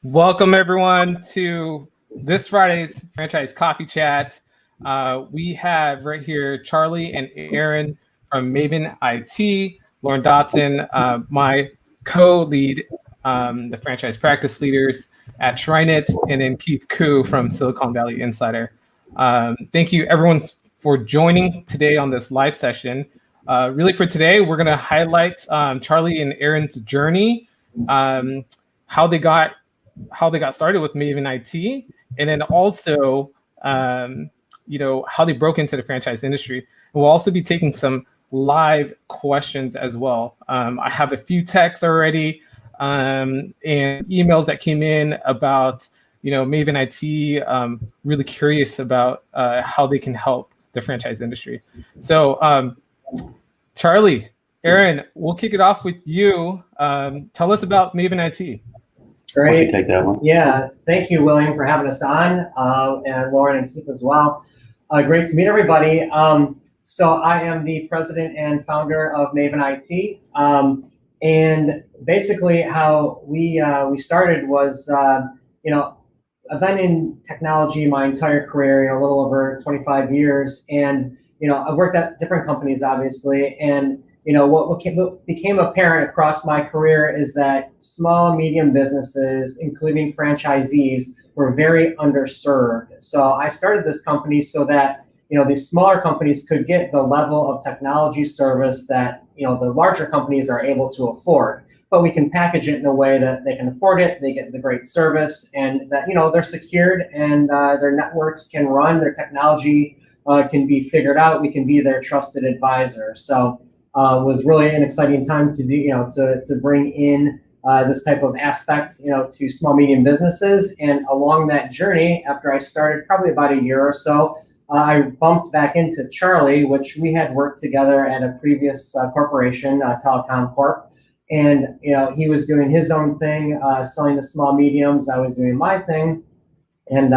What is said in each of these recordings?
Welcome everyone to this Friday's Franchise Coffee Chat. We have right here Charlie and Aaron from Maven IT, Lauren Dotson, my co-lead, the franchise practice leaders at TriNet, and then Keith Koo from Silicon Valley Insider. Thank you everyone for joining today on this live session. Really for today, we're going to highlight Charlie and Aaron's journey, how they got started with Maven IT, and then also, how they broke into the franchise industry. And we'll also be taking some live questions as well. I have a few texts already and emails that came in about, Maven IT, really curious about how they can help the franchise industry. So, Charlie, Aaron, we'll kick it off with you. Tell us about Maven IT. Great. Why don't you take that one? Yeah, thank you, William, for having us on, and Lauren and Keith as well. Great to meet everybody. So I am the president and founder of Maven IT, and basically how we started was, I've been in technology my entire career, a little over 25 years, and I've worked at different companies, obviously, and what became apparent across my career is that small, medium businesses, including franchisees, were very underserved. So I started this company so that, these smaller companies could get the level of technology service that, the larger companies are able to afford. But we can package it in a way that they can afford it, they get the great service, and that, they're secured and their networks can run, their technology can be figured out, we can be their trusted advisor. So was really an exciting time to do, to bring in this type of aspect, to small, medium businesses. And along that journey, after I started probably about a year or so, I bumped back into Charlie, which we had worked together at a previous corporation, Telecom Corp. And, he was doing his own thing, selling to small, mediums. I was doing my thing. And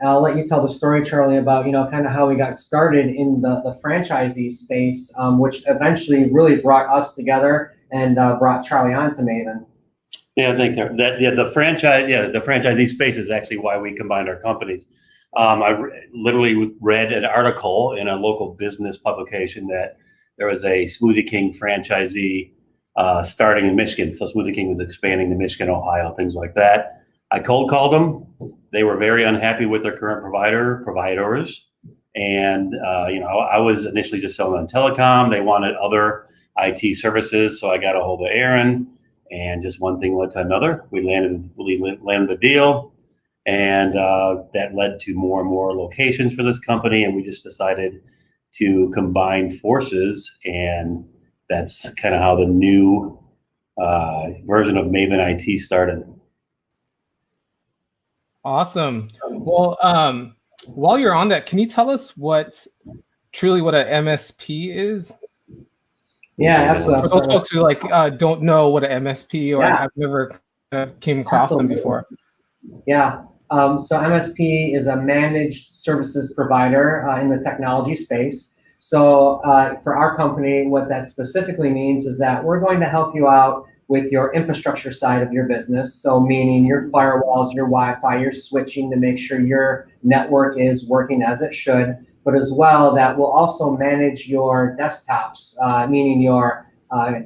I'll let you tell the story, Charlie, about, kind of how we got started in the franchisee space, which eventually really brought us together and brought Charlie on to Maven. Yeah, thanks, Aaron. The franchisee space is actually why we combined our companies. I literally read an article in a local business publication that there was a Smoothie King franchisee starting in Michigan. So Smoothie King was expanding to Michigan, Ohio, things like that. I cold called them. They were very unhappy with their current providers. And, I was initially just selling on telecom. They wanted other IT services. So I got a hold of Aaron, and just one thing led to another. We landed the deal, and that led to more and more locations for this company. And we just decided to combine forces. And that's kind of how the new version of Maven IT started. Awesome. Well, while you're on that, can you tell us what an MSP is? Yeah, absolutely. For those folks who don't know what an MSP or have never came across them before. Yeah. So MSP is a managed services provider in the technology space. So for our company, what that specifically means is that we're going to help you out with your infrastructure side of your business. So meaning your firewalls, your Wi-Fi, your switching to make sure your network is working as it should, but as well that will also manage your desktops, meaning your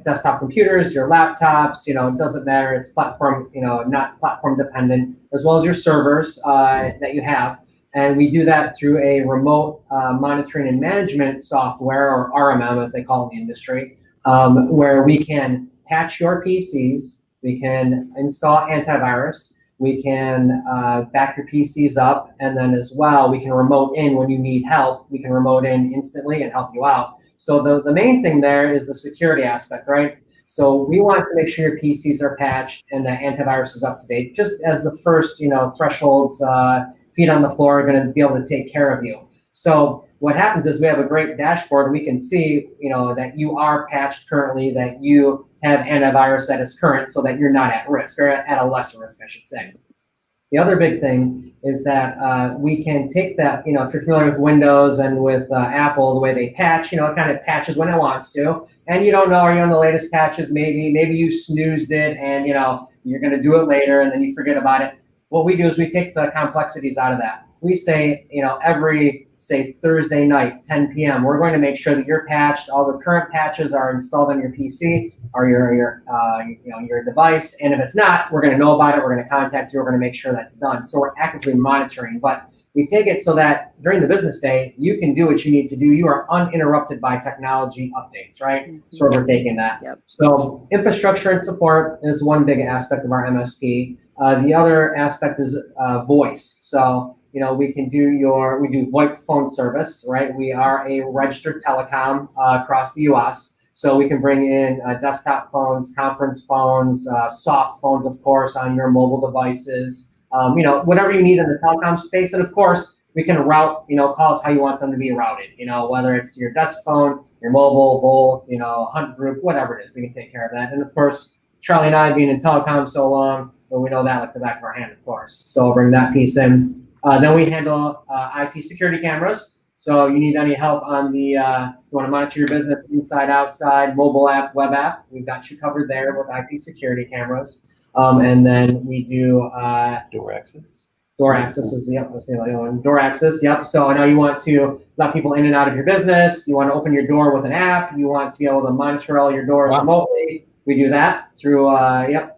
desktop computers, your laptops, it doesn't matter, it's platform, not platform dependent, as well as your servers that you have. And we do that through a remote monitoring and management software, or RMM as they call it in the industry, where we can patch your PCs, we can install antivirus, we can back your PCs up, and then as well, we can remote in when you need help. We can remote in instantly and help you out. So the main thing there is the security aspect, right? So we want to make sure your PCs are patched and the antivirus is up to date, just as the first, thresholds, feet on the floor are gonna be able to take care of you. So what happens is we have a great dashboard. We can see, that you are patched currently, that you have antivirus that is current, so that you're not at risk, or at a lesser risk, I should say. The other big thing is that we can take that, if you're familiar with Windows and with Apple, the way they patch, it kind of patches when it wants to. and you don't know, are you on the latest patches? Maybe you snoozed it and you're going to do it later and then you forget about it. What we do is we take the complexities out of that. We say, every, say, Thursday night, 10 p.m., we're going to make sure that you're patched. All the current patches are installed on your PC or your device. And if it's not, we're going to know about it. We're going to contact you. We're going to make sure that's done. So we're actively monitoring. But we take it so that during the business day, you can do what you need to do. You are uninterrupted by technology updates, right? Mm-hmm. So we're taking that. Yep. So infrastructure and support is one big aspect of our MSP. The other aspect is voice. So, we do VoIP phone service, right? We are a registered telecom across the US. So we can bring in desktop phones, conference phones, soft phones, of course, on your mobile devices. Whatever you need in the telecom space. And of course, we can route, calls how you want them to be routed, whether it's your desk phone, your mobile, both, hunt group, whatever it is, we can take care of that. And of course, Charlie and I being in telecom so long, well, we know that like the back of our hand, of course. So I'll bring that piece in. Then we handle IP security cameras. So you need any help on the, you want to monitor your business inside, outside, mobile app, web app, we've got you covered there with IP security cameras. And then we do door access. Door access is the other one. Door access, yep. So I know you want to let people in and out of your business. You want to open your door with an app. You want to be able to monitor all your doors remotely. We do that through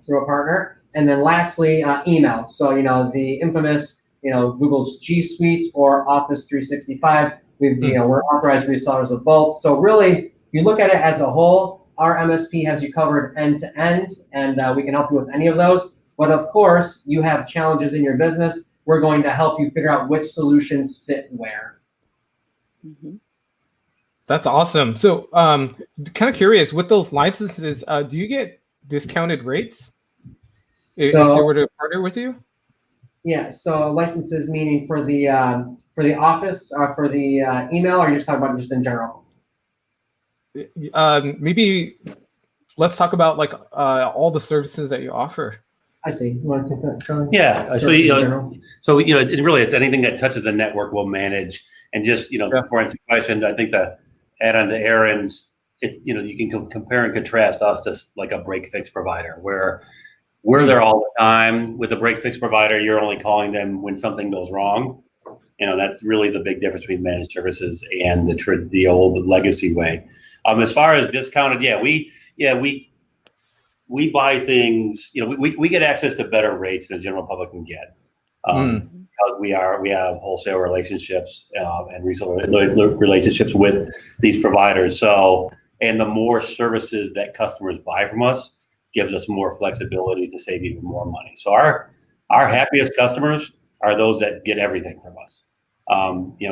through a partner. And then lastly, email. So the infamous Google's G Suite or Office 365. We're authorized resellers of both. So really, if you look at it as a whole, our MSP has you covered end to end, and we can help you with any of those. But of course, you have challenges in your business. We're going to help you figure out which solutions fit where. Mm-hmm. That's awesome. So kind of curious, with those licenses, do you get discounted rates if they were to partner with you? Yeah, so licenses meaning for the office, for the email, or are you just talking about just in general? Maybe let's talk about like all the services that you offer. I see. You want to take that, Charlie? Yeah. So it's anything that touches a network we'll manage. And just before I answer the question, I think the add on to Aaron's, it's you can compare and contrast us to like a break fix provider where we're there all the time. With a break fix provider, you're only calling them when something goes wrong. That's really the big difference between managed services and the old legacy way. As far as discounted, we buy things. We get access to better rates than the general public can get because we have wholesale relationships and reseller relationships with these providers. So, and the more services that customers buy from us gives us more flexibility to save even more money. So our happiest customers are those that get everything from us.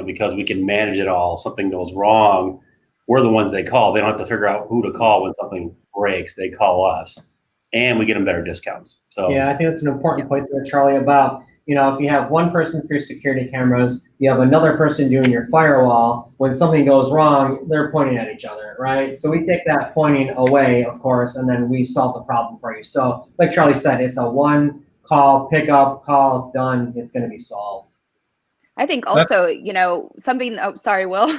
Because we can manage it all. Something goes wrong, we're the ones they call. They don't have to figure out who to call when something breaks. They call us, and we get them better discounts. So yeah, I think that's an important point there, Charlie, about if you have one person for your security cameras, you have another person doing your firewall. When something goes wrong, they're pointing at each other, right? So we take that pointing away, of course, and then we solve the problem for you. So like Charlie said, it's a one call, pick up, call, done. It's going to be solved. I think also, something, oh, sorry, Will.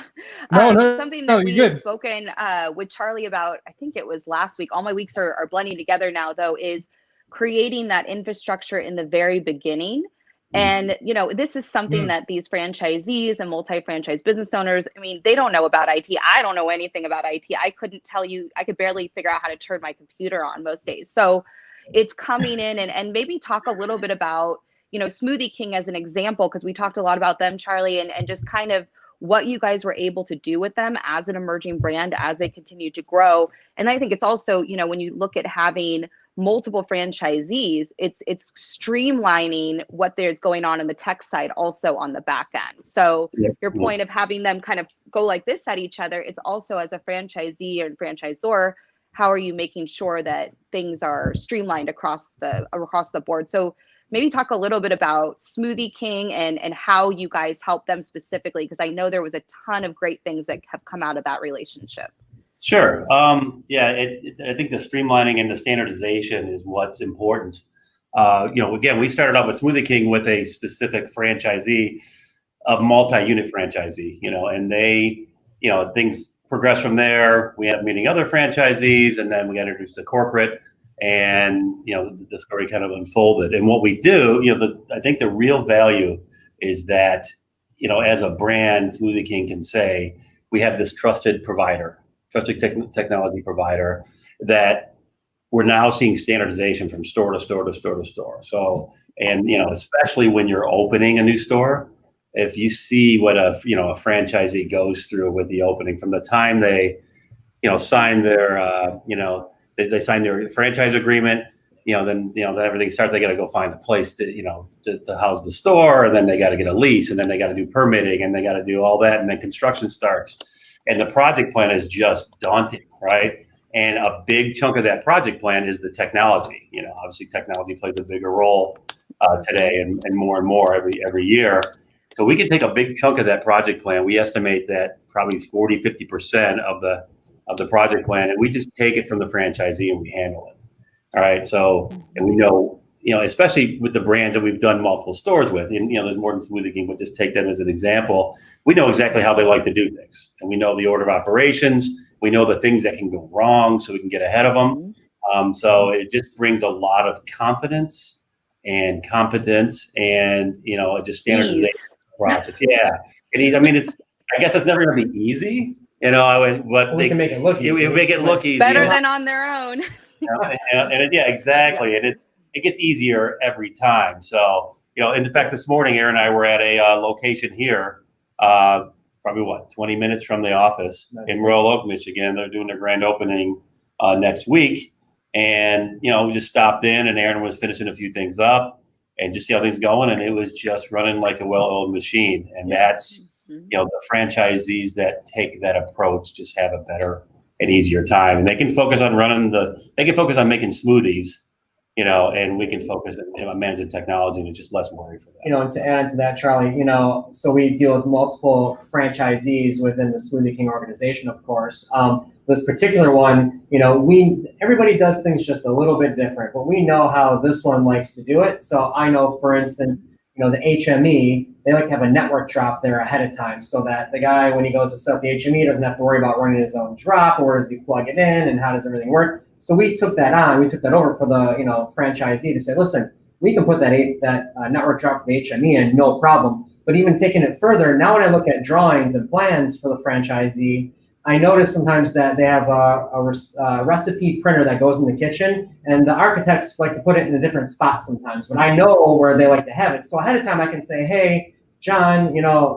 Something that we had spoken with Charlie about, I think it was last week, all my weeks are blending together now though, is creating that infrastructure in the very beginning. And, this is something that these franchisees and multi-franchise business owners, they don't know about IT. I don't know anything about IT. I couldn't tell you, I could barely figure out how to turn my computer on most days. So it's coming in and maybe talk a little bit about, Smoothie King as an example, because we talked a lot about them, Charlie, and just kind of what you guys were able to do with them as an emerging brand as they continue to grow. And I think it's also, when you look at having multiple franchisees, it's streamlining what there's going on in the tech side also on the back end. So your point of having them kind of go like this at each other, it's also as a franchisee or franchisor, how are you making sure that things are streamlined across the board? So maybe talk a little bit about Smoothie King and how you guys help them specifically, because I know there was a ton of great things that have come out of that relationship. Sure. I think the streamlining and the standardization is what's important. Again, we started off with Smoothie King with a specific franchisee, a multi-unit franchisee, and they, things progressed from there. We ended up meeting other franchisees, and then we got introduced to corporate, and the story kind of unfolded. And what we do, I think the real value is that as a brand, Smoothie King can say we have this trusted provider, technology provider, that we're now seeing standardization from store to store to store to store. So, and especially when you're opening a new store, if you see what a franchisee goes through with the opening, from the time they sign their they sign their franchise agreement, then everything starts. They got to go find a place to house the store, and then they got to get a lease, and then they got to do permitting, and they got to do all that, and then construction starts, and the project plan is just daunting, right? And a big chunk of that project plan is the technology. Obviously technology plays a bigger role today, and more every year. So we can take a big chunk of that project plan. We estimate that probably 40-50% of the project plan, and we just take it from the franchisee and we handle it. All right. So, and we know, especially with the brands that we've done multiple stores with, and there's more than Smoothie King, but just take them as an example. We know exactly how they like to do things, and we know the order of operations. We know the things that can go wrong, so we can get ahead of them. So it just brings a lot of confidence and competence, and just standardization process. Yeah. I guess it's never going to be easy, but we can make it look easy. We make it look easy. Better than on their own. Exactly. And it gets easier every time. So, in fact, this morning, Aaron and I were at a location here, probably 20 minutes from the office in Royal Oak, Michigan. They're doing their grand opening next week. And, we just stopped in, and Aaron was finishing a few things up and just see how things going. And it was just running like a well-oiled machine. And that's, the franchisees that take that approach just have a better and easier time. And they can focus on making smoothies, and we can focus on managing technology, and it's just less worry for them. And to add to that, Charlie, so we deal with multiple franchisees within the Smoothie King organization, of course. This particular one, everybody does things just a little bit different, but we know how this one likes to do it. So I know, for instance, the HME, they like to have a network drop there ahead of time, so that the guy, when he goes to set up the HME, doesn't have to worry about running his own drop, or where does he plug it in, and how does everything work. So we took that over for the franchisee to say, listen, we can put that network drop for the HME in, no problem. But even taking it further, now when I look at drawings and plans for the franchisee, I notice sometimes that they have a recipe printer that goes in the kitchen, and the architects like to put it in a different spot sometimes, but I know where they like to have it. So ahead of time, I can say, hey, John,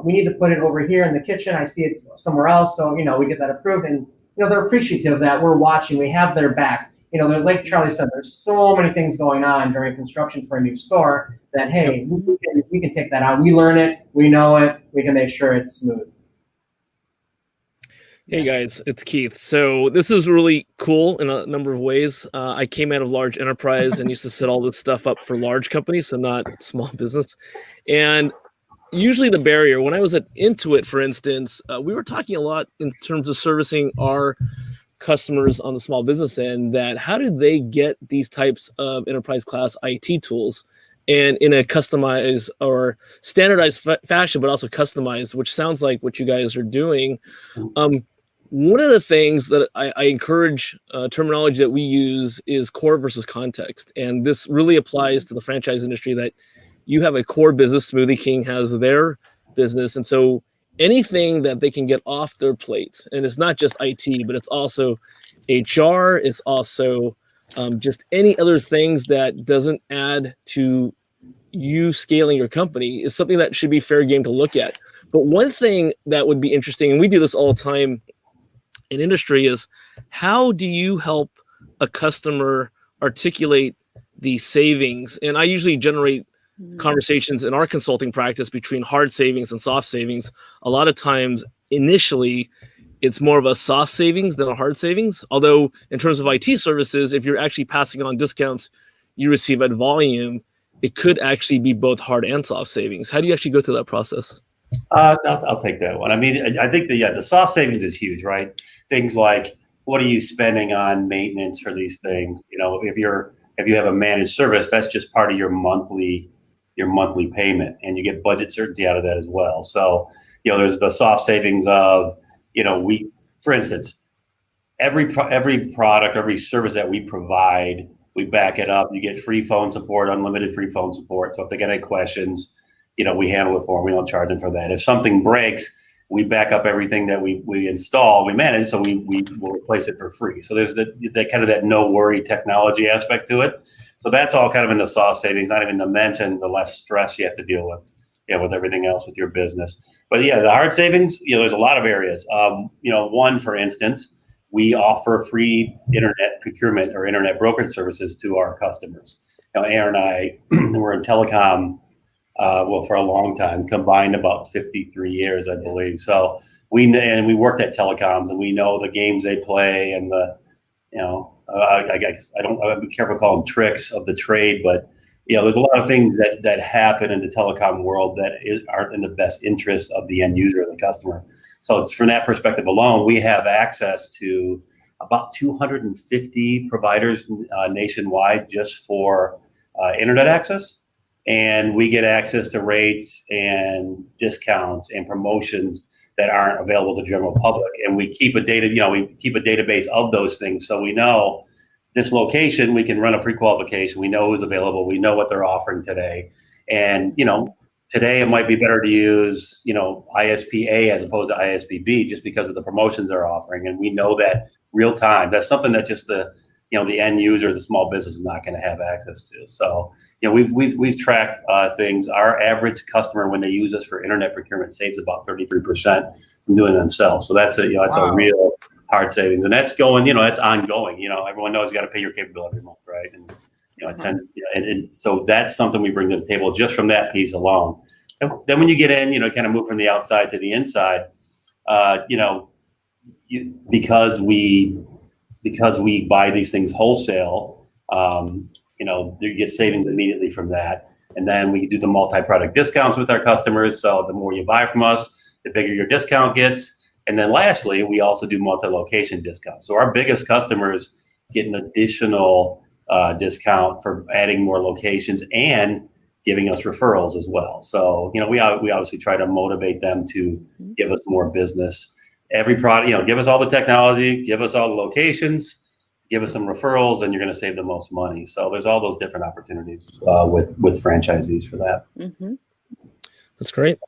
we need to put it over here in the kitchen. I see it's somewhere else. So, we get that approved, and, they're appreciative that we're watching. We have their back. There's, like Charlie said, there's so many things going on during construction for a new store that, hey, we can take that on. We learn it. We know it. We can make sure it's smooth. Hey guys, it's Keith. So this is really cool in a number of ways. I came out of large enterprise and used to set all this stuff up for large companies, so not small business. And usually the barrier, when I was at Intuit, for instance, we were talking a lot in terms of servicing our customers on the small business end, that how did they get these types of enterprise class IT tools and in a customized or standardized fashion, but also customized, which sounds like what you guys are doing. One of the things that I encourage terminology that we use is core versus context. And this really applies to the franchise industry, that you have a core business, Smoothie King has their business. And so anything that they can get off their plate, and it's not just IT, but it's also HR, it's also just any other things that doesn't add to you scaling your company, is something that should be fair game to look at. But one thing that would be interesting, and we do this all the time in industry, is how do you help a customer articulate the savings? And I usually generate conversations in our consulting practice between hard savings and soft savings. A lot of times, initially, it's more of a soft savings than a hard savings. Although in terms of IT services, if you're actually passing on discounts you receive at volume, it could actually be both hard and soft savings. How do you actually go through that process? I'll take that one. I mean, I think the soft savings is huge, right? Things like, what are you spending on maintenance for these things? If you have a managed service, that's just part of your monthly payment, and you get budget certainty out of that as well. So, there's the soft savings of, for instance, every product, every service that we provide, we back it up. You get free phone support, unlimited free phone support. So if they get any questions, we handle it for them. We don't charge them for that. If something breaks, we back up everything that we install, we manage, so we will replace it for free. So there's that kind of that no worry technology aspect to it. So that's all kind of in the soft savings, not even to mention the less stress you have to deal with, with everything else with your business. But yeah, the hard savings, there's a lot of areas. One, for instance, we offer free internet procurement or internet brokerage services to our customers. Aaron and I, we're in telecom, for a long time, combined about 53 years, I believe. So we worked at telecoms, and we know the games they play, and I guess I'd be careful calling them tricks of the trade, but there's a lot of things that happen in the telecom world that aren't in the best interest of the end user, the customer. So it's from that perspective alone, we have access to about 250 providers nationwide just for internet access. And we get access to rates and discounts and promotions that aren't available to the general public. And we keep a database of those things. So we know this location, we can run a pre-qualification. We know who's available. We know what they're offering today. And, today it might be better to use, ISP A as opposed to ISP B just because of the promotions they're offering. And we know that real time. That's something that just the end user, the small business is not going to have access to. So, we've tracked things. Our average customer, when they use us for internet procurement, saves about 33% from doing it themselves. So that's a real hard savings, and that's going, that's ongoing. Everyone knows you got to pay your cable bill every month, right? And and so that's something we bring to the table just from that piece alone. And then when you get in, kind of move from the outside to the inside, because we buy these things wholesale, you get savings immediately from that. And then we do the multi-product discounts with our customers. So the more you buy from us, the bigger your discount gets. And then lastly, we also do multi-location discounts. So our biggest customers get an additional discount for adding more locations and giving us referrals as well. So, we obviously try to motivate them to give us more business. Every product, give us all the technology, give us all the locations, give us some referrals, and you're going to save the most money. So there's all those different opportunities with franchisees for that. Mm-hmm. That's great.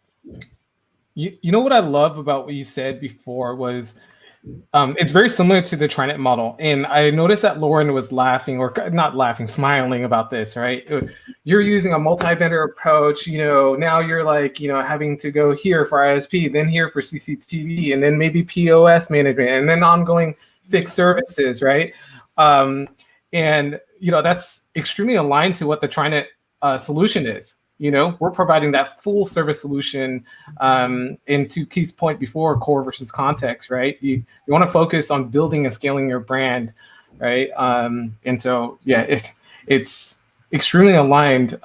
You know what I love about what you said before was it's very similar to the TriNet model. And I noticed that Lauren was laughing, or not laughing, smiling about this, right? You're using a multi-vendor approach, now you're like, having to go here for ISP, then here for CCTV, and then maybe POS management, and then ongoing fixed services, right? And, that's extremely aligned to what the TriNet solution is. We're providing that full service solution. And to Keith's point before, core versus context, right? You want to focus on building and scaling your brand, right? And so, yeah, it's extremely aligned.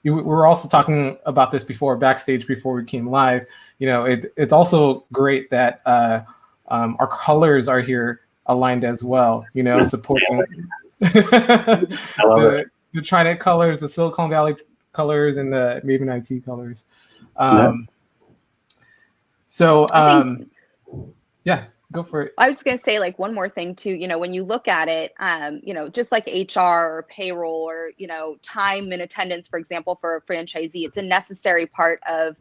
We were also talking about this backstage before we came live. It's also great that our colors are here aligned as well, supporting I love it. The TriNet colors, the Silicon Valley colors, and the Maven IT colors. So, yeah, go for it. I was going to say, like, one more thing too, when you look at it, just like HR or payroll or, time and attendance, for example, for a franchisee, it's a necessary part of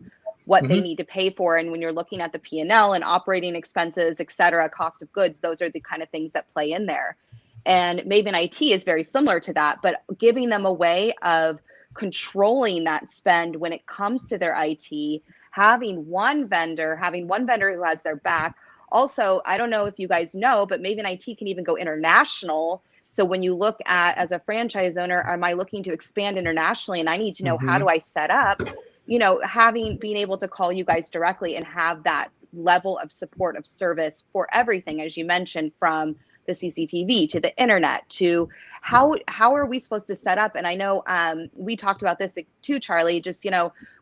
what they need to pay for. And when you're looking at the P&L and operating expenses, et cetera, cost of goods, those are the kind of things that play in there. And Maven IT is very similar to that, but giving them a way of controlling that spend when it comes to their IT, having one vendor who has their back. Also, I don't know if you guys know, but Maven IT can even go international. So when you look at, as a franchise owner, am I looking to expand internationally? And I need to know, how do I set up, being able to call you guys directly and have that level of support of service for everything, as you mentioned, from the CCTV to the internet to how are we supposed to set up? And I know we talked about this too, Charlie, just,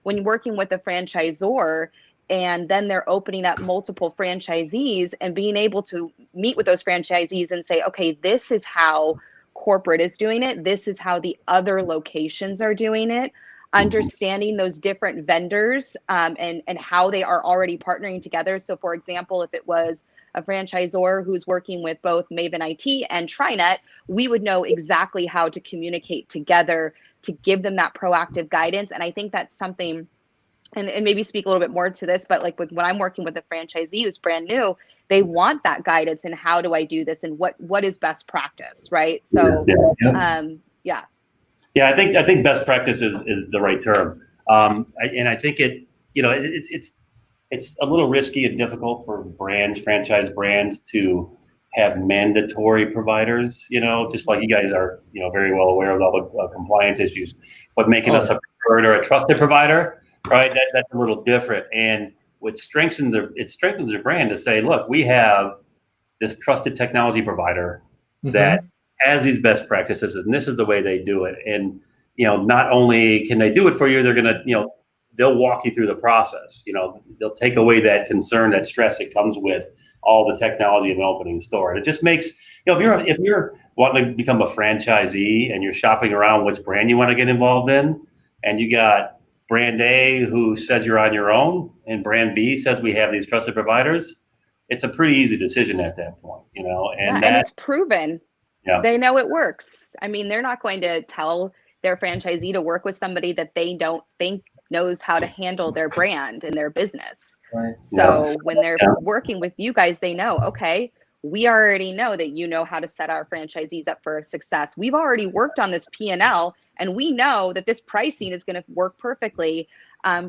when working with a franchisor and then they're opening up multiple franchisees and being able to meet with those franchisees and say, okay, this is how corporate is doing it. This is how the other locations are doing it. Understanding those different vendors and how they are already partnering together. So for example, if it was a franchisor who's working with both Maven IT and TriNet, we would know exactly how to communicate together to give them that proactive guidance. And I think that's something, and maybe speak a little bit more to this, but like when I'm working with a franchisee who's brand new, they want that guidance and how do I do this and what is best practice, right? So yeah. Yeah, I think best practice is the right term. And I think it's a little risky and difficult for franchise brands to have mandatory providers, just like you guys are, very well aware of all the compliance issues, but making us a preferred or a trusted provider, right? That's a little different. And it strengthens their brand to say, look, we have this trusted technology provider that has these best practices, and this is the way they do it. And, not only can they do it for you, they're going to, they'll walk you through the process. They'll take away that concern, that stress that comes with all the technology of an opening store. And it just makes, if you're wanting to become a franchisee and you're shopping around which brand you want to get involved in, and you got brand A who says you're on your own and brand B says we have these trusted providers, it's a pretty easy decision at that point, and it's proven. Yeah. They know it works. I mean, they're not going to tell their franchisee to work with somebody that they don't think knows how to handle their brand and their business. Right. So when they're working with you guys, they know, okay, we already know that you know how to set our franchisees up for success. We've already worked on this P&L, and we know that this pricing is going to work perfectly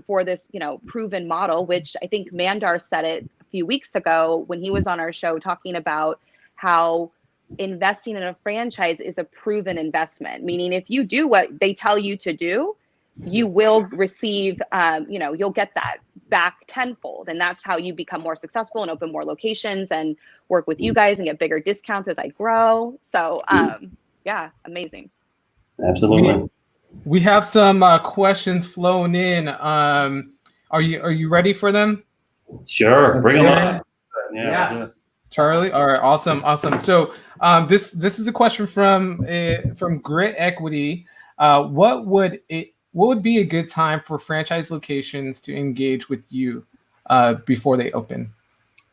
for this, proven model, which I think Mandar said it a few weeks ago when he was on our show talking about how investing in a franchise is a proven investment, meaning if you do what they tell you to do, you will receive, you'll get that back tenfold. And that's how you become more successful and open more locations and work with you guys and get bigger discounts as I grow. So, amazing. Absolutely. We have some questions flowing in. Are you ready for them? Sure. Bring them on. Yes. Charlie. All right. Awesome. So this is a question from Grit Equity. What would be a good time for franchise locations to engage with you before they open?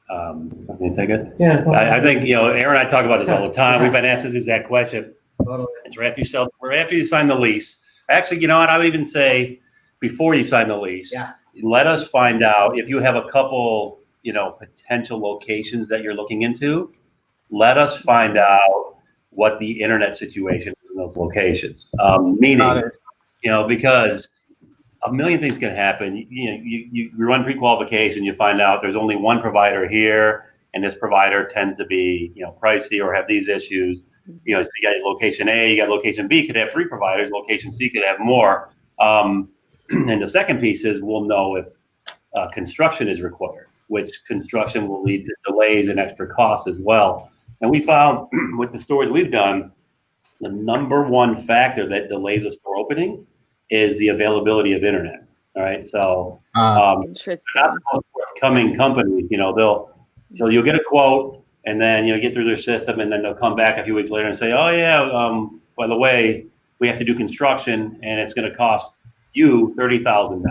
Let me take it. Yeah. I think Aaron and I talk about this all the time. We've been asked this exact question. Totally. It's right after you sign the lease. Actually, I would even say before you sign the lease. Yeah. Let us find out if you have a couple, potential locations that you're looking into. Let us find out what the internet situation is in those locations. Meaning, because a million things can happen. You run pre-qualification, you find out there's only one provider here, and this provider tends to be, pricey or have these issues. So you got location A, you got location B could have 3 providers, location C could have more. And the second piece is we'll know if construction is required, which construction will lead to delays and extra costs as well. And we found with the stores we've done, the number one factor that delays a store opening is the availability of internet. All right. So not the most forthcoming companies, so you'll get a quote and then you'll get through their system and then they'll come back a few weeks later and say, oh yeah, by the way, we have to do construction and it's going to cost you $30,000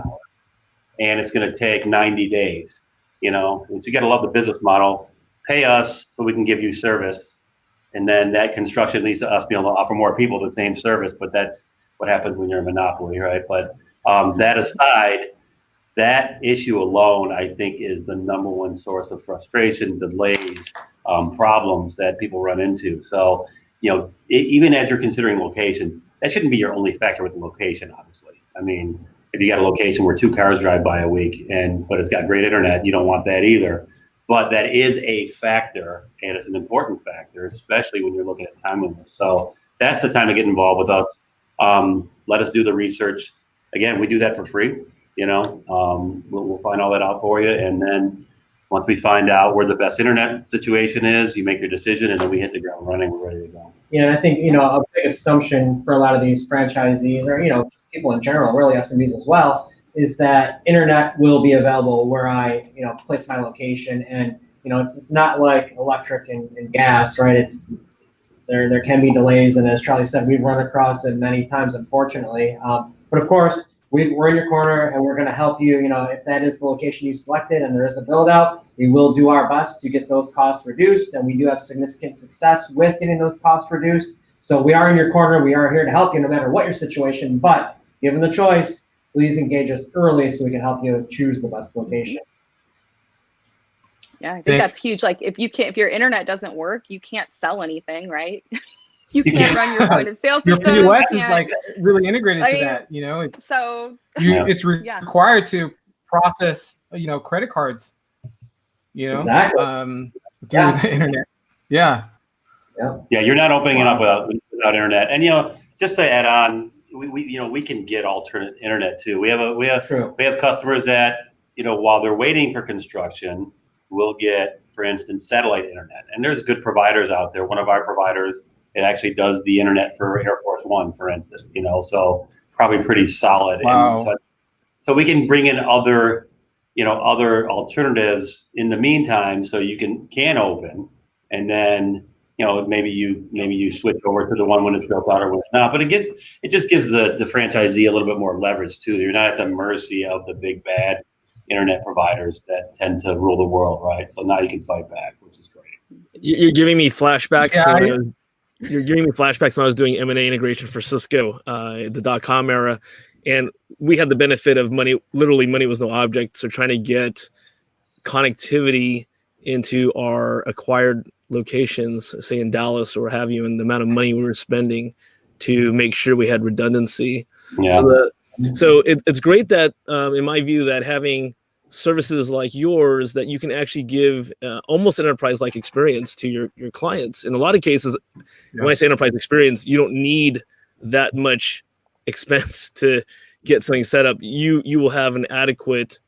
and it's going to take 90 days. You got to love the business model. Pay us so we can give you service. And then that construction leads to us being able to offer more people the same service. But that's what happens when you're a monopoly, right? But that aside, that issue alone, I think, is the number one source of frustration, delays, problems that people run into. So, even as you're considering locations, that shouldn't be your only factor with the location, obviously. I mean, if you got a location where 2 cars drive by a week but it's got great internet, you don't want that either. But that is a factor, and it's an important factor, especially when you're looking at timeliness. So that's the time to get involved with us. Let us do the research. Again, we do that for free. We'll find all that out for you, and then once we find out where the best internet situation is, you make your decision, and then we hit the ground running. We're ready to go. Yeah, and I think a big assumption for a lot of these franchisees, or people in general, really SMBs as well, is that internet will be available where I place my location, and it's not like electric and gas, right? It's there can be delays, and as Charlie said, we've run across it many times, unfortunately. But of course, we're in your corner, and we're going to help you. You know, if that is the location you selected and there is a build out, we will do our best to get those costs reduced, and we do have significant success with getting those costs reduced. So we are in your corner. We are here to help you no matter what your situation, but given the choice, please engage us early so we can help you choose the best location. Yeah, I think that's huge. Like if your internet doesn't work, you can't sell anything, right? You can't run your point of sale system. Your POS is like really integrated to that, you know. It's required to process, you know, credit cards, you know, through the internet. Yeah. Yeah, you're not opening it up without internet. And you know, just to add on, we can get alternate internet too. We have customers that, you know, while they're waiting for construction, will get, for instance, satellite internet. And there's good providers out there. One of our providers, it actually does the internet for Air Force One, for instance, you know, so probably pretty solid. Wow. And so we can bring in other alternatives in the meantime, so you can open, and then, you know, maybe you switch over to the one when it's built out or when it's not. But it just gives the franchisee a little bit more leverage too. You're not at the mercy of the big bad internet providers that tend to rule the world, right? So now you can fight back, which is great. You're giving me flashbacks you're giving me flashbacks when I was doing M&A integration for Cisco, the .com era, and we had the benefit of money. Literally, money was no object. So trying to get connectivity into our acquired locations, say in Dallas or what have you, and the amount of money we were spending to make sure we had redundancy. Yeah. So it's great that, in my view, that having services like yours that you can actually give almost enterprise-like experience to your clients. In a lot of cases, when I say enterprise experience, you don't need that much expense to get something set up. You will have an adequate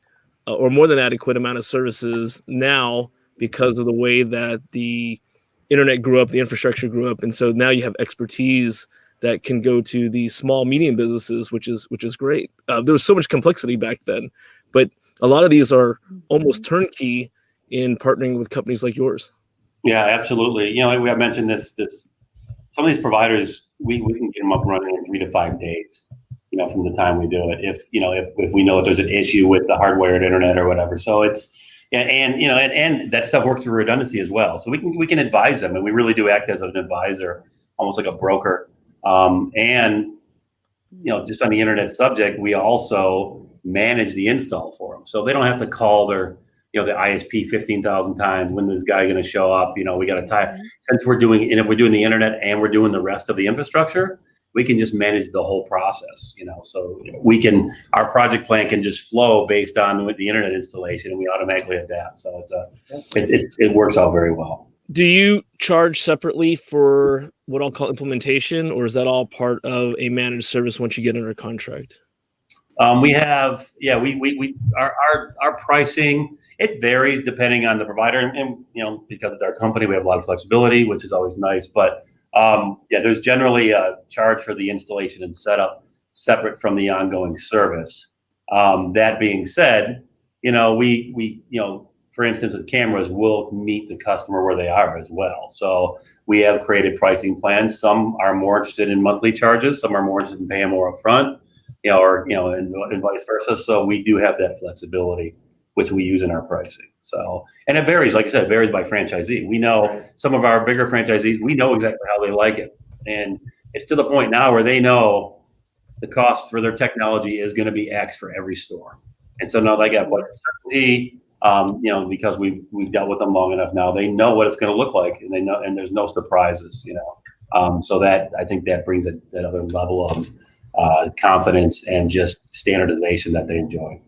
or more than adequate amount of services now because of the way that the internet grew up, the infrastructure grew up, and so now you have expertise that can go to the small, medium businesses, which is great. There was so much complexity back then, but a lot of these are almost turnkey in partnering with companies like yours. Yeah, absolutely. You know, I mentioned this. Some of these providers, we can get them up running in 3 to 5 days. You know, from the time we do it, if we know that there's an issue with the hardwired internet or whatever. So and that stuff works through redundancy as well. So we can advise them, and we really do act as an advisor, almost like a broker. And you know, just on the internet subject, we also manage the install for them, so they don't have to call the ISP 15,000 times. When this guy going to show up? You know, we got to tie. Since if we're doing the internet and we're doing the rest of the infrastructure, we can just manage the whole process. You know, so our project plan can just flow based on the internet installation, and we automatically adapt. So it works out very well. Do you charge separately for what I'll call implementation, or is that all part of a managed service once you get under contract? We have, our pricing, it varies depending on the provider, and you know, because it's our company, we have a lot of flexibility, which is always nice. But there's generally a charge for the installation and setup separate from the ongoing service. That being said, you know, we for instance, with cameras, we'll meet the customer where they are as well. So we have created pricing plans. Some are more interested in monthly charges. Some are more interested in paying more upfront, and vice versa. So we do have that flexibility, which we use in our pricing. So, and it varies, like I said, it varies by franchisee. We know some of our bigger franchisees, we know exactly how they like it. And it's to the point now where they know the cost for their technology is going to be X for every store. And so now they got what certainty, because we've dealt with them long enough now, they know what it's going to look like, and they know, and there's no surprises, so that, I think that brings that other level of confidence and just standardization that they enjoy.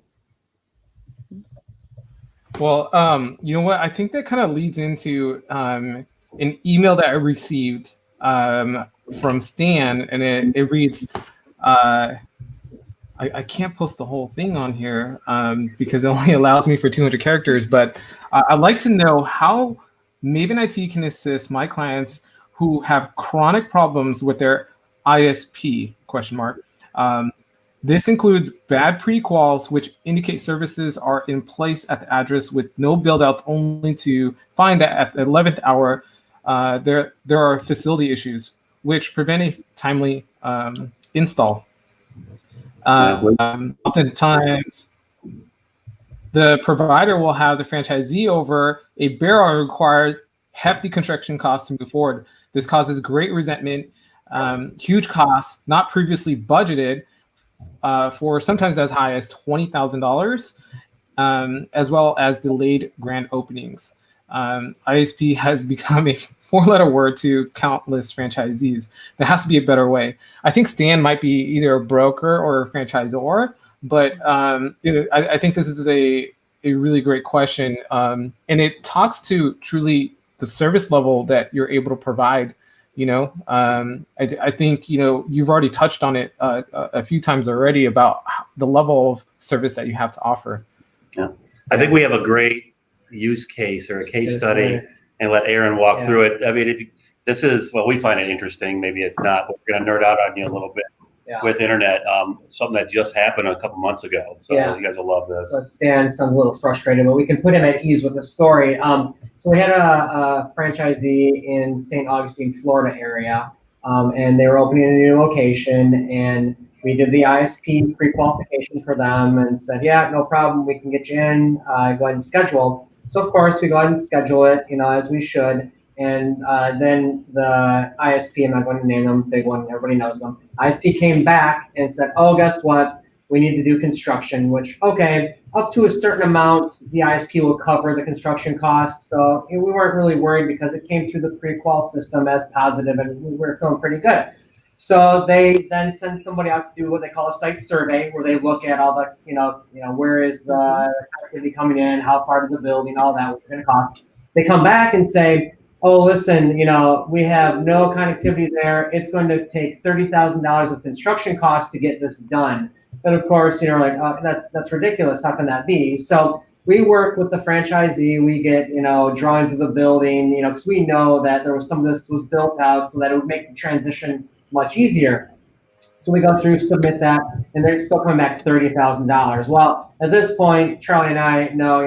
Well, you know what? I think that kind of leads into an email that I received from Stan, and it reads, I can't post the whole thing on here because it only allows me for 200 characters, but I'd like to know how Maven IT can assist my clients who have chronic problems with their ISP, ? This includes bad pre-quals, which indicate services are in place at the address with no build-outs, only to find that at the 11th hour, there are facility issues, which prevent a timely install. Oftentimes, the provider will have the franchisee over a barrel and require hefty construction costs to move forward. This causes great resentment, huge costs not previously budgeted for sometimes as high as $20,000, as well as delayed grand openings. ISP has become a four-letter word to countless franchisees. There has to be a better way. I think Stan might be either a broker or a franchisor, but I think this is a really great question, and it talks to truly the service level that you're able to provide. I think you've already touched on it a few times already about the level of service that you have to offer. Yeah, I think we have a great use case or a case study, and let Aaron walk through it. I mean, we find it interesting. Maybe it's not, but we're going to nerd out on you a little bit with internet. Something that just happened a couple months ago. So you guys will love this. So Stan sounds a little frustrated, but we can put him at ease with the story. So we had a franchisee in St. Augustine, Florida area, and they were opening a new location, and we did the ISP pre-qualification for them and said, yeah, no problem, we can get you in, go ahead and schedule. So of course we go ahead and schedule it, as we should. And then the ISP, I'm not going to name them, big one, everybody knows them. ISP came back and said, oh, guess what? We need to do construction, which, okay, up to a certain amount, the ISP will cover the construction costs. So we weren't really worried because it came through the pre-qual system as positive and we were feeling pretty good. So they then send somebody out to do what they call a site survey, where they look at all the, where is the activity coming in, how far to the building, all that, what's it going to cost. They come back and say, oh, listen, we have no connectivity there. It's going to take $30,000 of construction costs to get this done. And of course, like, oh, that's ridiculous. How can that be? So we work with the franchisee. We get, drawings of the building, because we know that there was some of this was built out so that it would make the transition much easier. So we go through, submit that, and they're still coming back to $30,000. Well, at this point, Charlie and I know,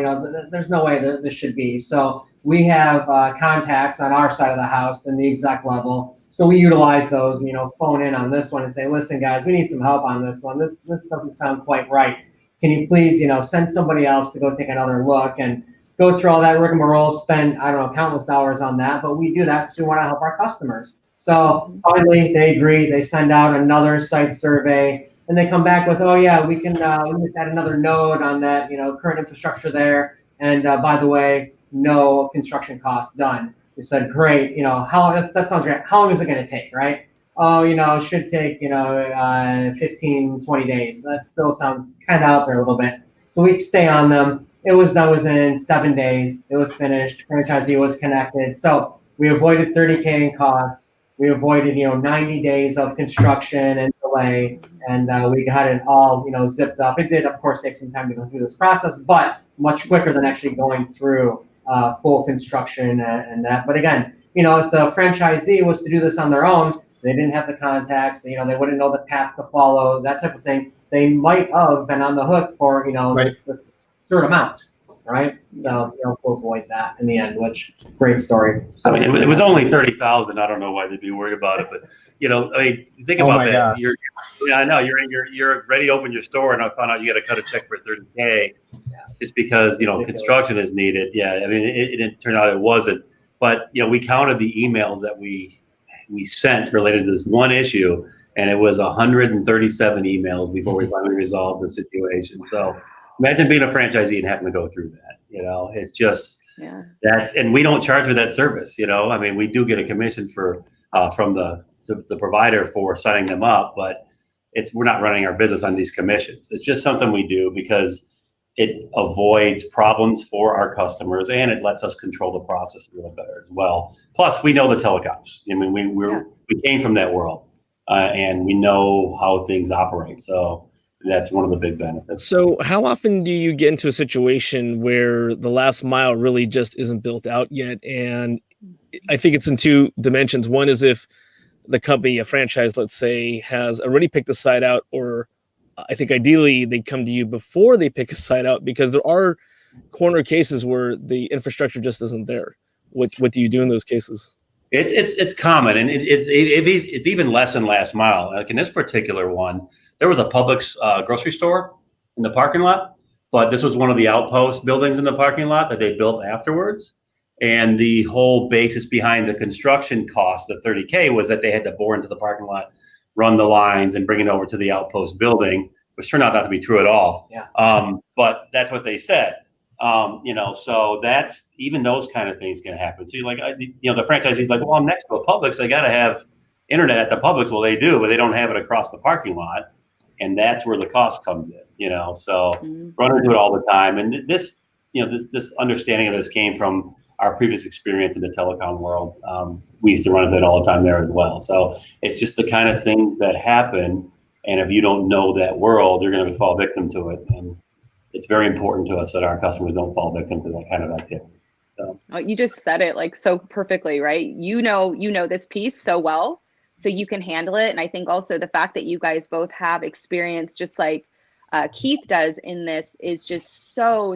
there's no way that this should be. So we have contacts on our side of the house and the exec level. So we utilize those, phone in on this one and say, listen, guys, we need some help on this one. This doesn't sound quite right. Can you please, send somebody else to go take another look and go through all that rigmarole, spend, countless hours on that. But we do that because we want to help our customers. So finally, they agree. They send out another site survey, and they come back with, oh yeah, we can add another node on that, current infrastructure there. And by the way, no construction costs done. We said, great. That sounds great. How long is it going to take, right? Oh, it should take 15, 20 days. That still sounds kind of out there a little bit. So we stay on them. It was done within 7 days. It was finished. Franchisee was connected. So we avoided $30K in costs. We avoided, 90 days of construction and delay, and we got it all, zipped up. It did, of course, take some time to go through this process, but much quicker than actually going through full construction and that. But again, if the franchisee was to do this on their own, they didn't have the contacts, they wouldn't know the path to follow, that type of thing. They might have been on the hook for, this certain amount. Right, so we'll avoid that in the end. Which great story. So, I mean, it was only 30,000. I don't know why they'd be worried about it, but think about that. I know you're ready to open your store, and I found out you got to cut a check for 30K, just because construction is needed. Yeah, I mean, it didn't turn out it wasn't, but we counted the emails that we sent related to this one issue, and it was 137 emails before we finally resolved the situation. So. Imagine being a franchisee and having to go through that. It's just and we don't charge for that service. I mean, we do get a commission from the provider for signing them up, but we're not running our business on these commissions. It's just something we do because it avoids problems for our customers and it lets us control the process a little better as well. Plus, we know the telecoms. I mean, we came from that world and we know how things operate. So. That's one of the big benefits. So how often do you get into a situation where the last mile really just isn't built out yet? And I think it's in two dimensions. One is if the company, a franchise, let's say, has already picked the site out, or I think ideally they come to you before they pick a site out, because there are corner cases where the infrastructure just isn't there. What do you do in those cases? It's common, and it's even less than last mile. Like in this particular one, there was a Publix grocery store in the parking lot, but this was one of the outpost buildings in the parking lot that they built afterwards. And the whole basis behind the construction cost of $30K was that they had to bore into the parking lot, run the lines, and bring it over to the outpost building, which turned out not to be true at all. Yeah. But that's what they said. So that's, even those kind of things can happen. So you're like, the franchisee's like, well, I'm next to a Publix, they got to have internet at the Publix. Well, they do, but they don't have it across the parking lot. And that's where the cost comes in, so run into it all the time. And this understanding of this came from our previous experience in the telecom world. We used to run into it all the time there as well. So it's just the kind of things that happen. And if you don't know that world, you're going to fall victim to it. And it's very important to us that our customers don't fall victim to that kind of activity. So you just said it like so perfectly, right? You know this piece so well, so you can handle it. And I think also the fact that you guys both have experience, just like Keith does in this, is just so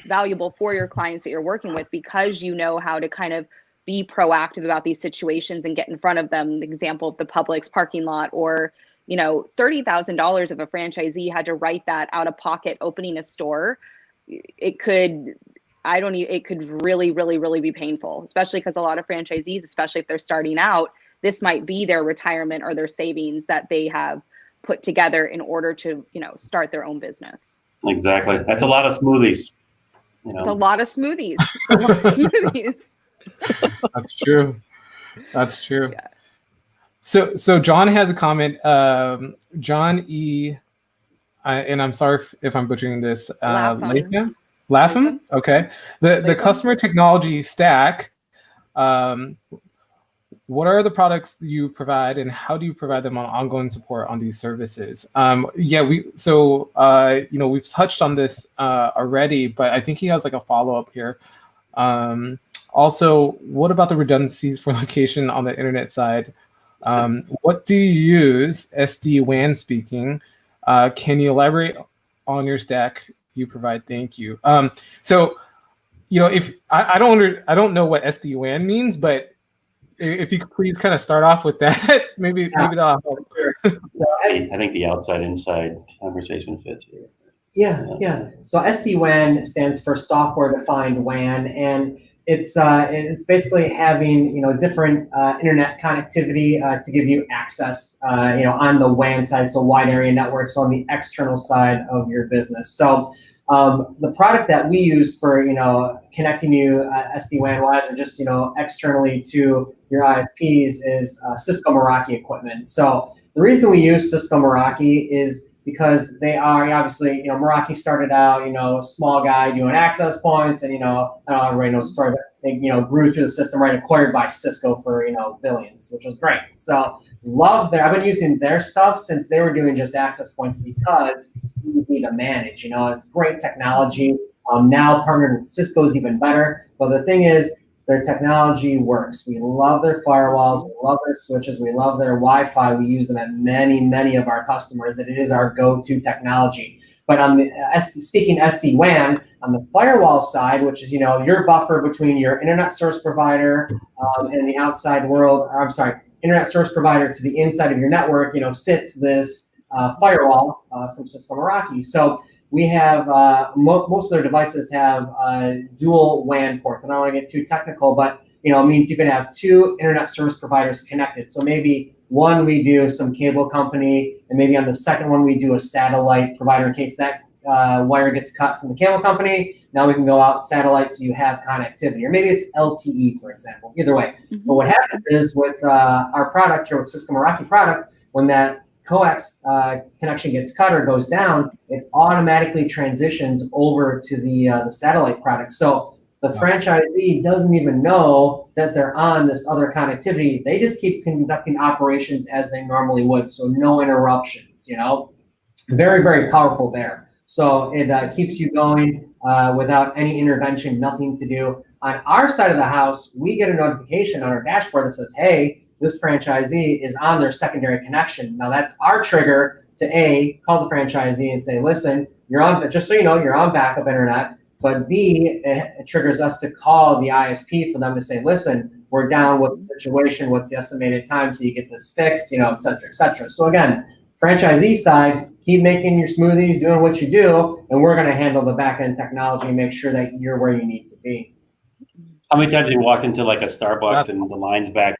valuable for your clients that you're working with, because you know how to kind of be proactive about these situations and get in front of them. The example of the Publix parking lot, or $30,000 if a franchisee had to write that out of pocket opening a store, it could really be painful, especially because a lot of franchisees, especially if they're starting out, this might be their retirement or their savings that they have put together in order to, start their own business. Exactly. That's a lot of smoothies. It's a lot of smoothies. A lot of smoothies. That's true. Yeah. So John has a comment. John E. And I'm sorry if I'm butchering this. Lapham. Okay. The customer technology stack. What are the products you provide, and how do you provide them on ongoing support on these services? We've touched on this already, but I think he has like a follow-up here. Also, what about the redundancies for location on the internet side? What do you use? SD-WAN speaking. Can you elaborate on your stack you provide? Thank you. If I don't know what SD-WAN means, but if you could please kind of start off with that, maybe that'll help. I think the outside-inside conversation fits here. Yeah. So SD-WAN stands for software-defined WAN, and it's basically having different internet connectivity to give you access on the WAN side, so wide area networks on the external side of your business. So the product that we use for connecting you SD-WAN wise, or just externally to your ISPs, is Cisco Meraki equipment. So the reason we use Cisco Meraki is because they are obviously Meraki started out small guy doing access points, and I don't know, everybody knows the story, but they grew through the system, right, acquired by Cisco for billions, which was great. So love I've been using their stuff since they were doing just access points, because easy to manage. It's great technology. Now partnered with Cisco is even better. But the thing is, their technology works. We love their firewalls. We love their switches. We love their Wi-Fi. We use them at many of our customers, and it is our go-to technology. But on the speaking SD-WAN, on the firewall side, which is your buffer between your internet service provider and the outside world. Internet service provider to the inside of your network. Sits this firewall from Cisco Meraki. So we have most of their devices have dual WAN ports. I don't want to get too technical, but it means you can have two internet service providers connected. So maybe one we do some cable company, and maybe on the second one we do a satellite provider in case that wire gets cut from the cable company. Now we can go out satellite, so you have connectivity, or maybe it's LTE, for example. Either way. But what happens is with our product here, with Cisco Meraki product, when that coax connection gets cut or goes down, it automatically transitions over to the satellite product. So the franchisee doesn't even know that they're on this other connectivity. They just keep conducting operations as they normally would, so no interruptions. Very powerful there. So it keeps you going without any intervention, nothing to do. On our side of the house, we get a notification on our dashboard that says, hey, this franchisee is on their secondary connection. Now that's our trigger to call the franchisee and say, listen, you're on, just so you know, you're on backup internet. But B, it triggers us to call the ISP for them to say, listen, we're down, what's the situation, what's the estimated time till you get this fixed, et cetera, et cetera. So again, franchisee side, keep making your smoothies, doing what you do, and we're going to handle the back end technology and make sure that you're where you need to be. How many times have you walked into like a Starbucks and the line's back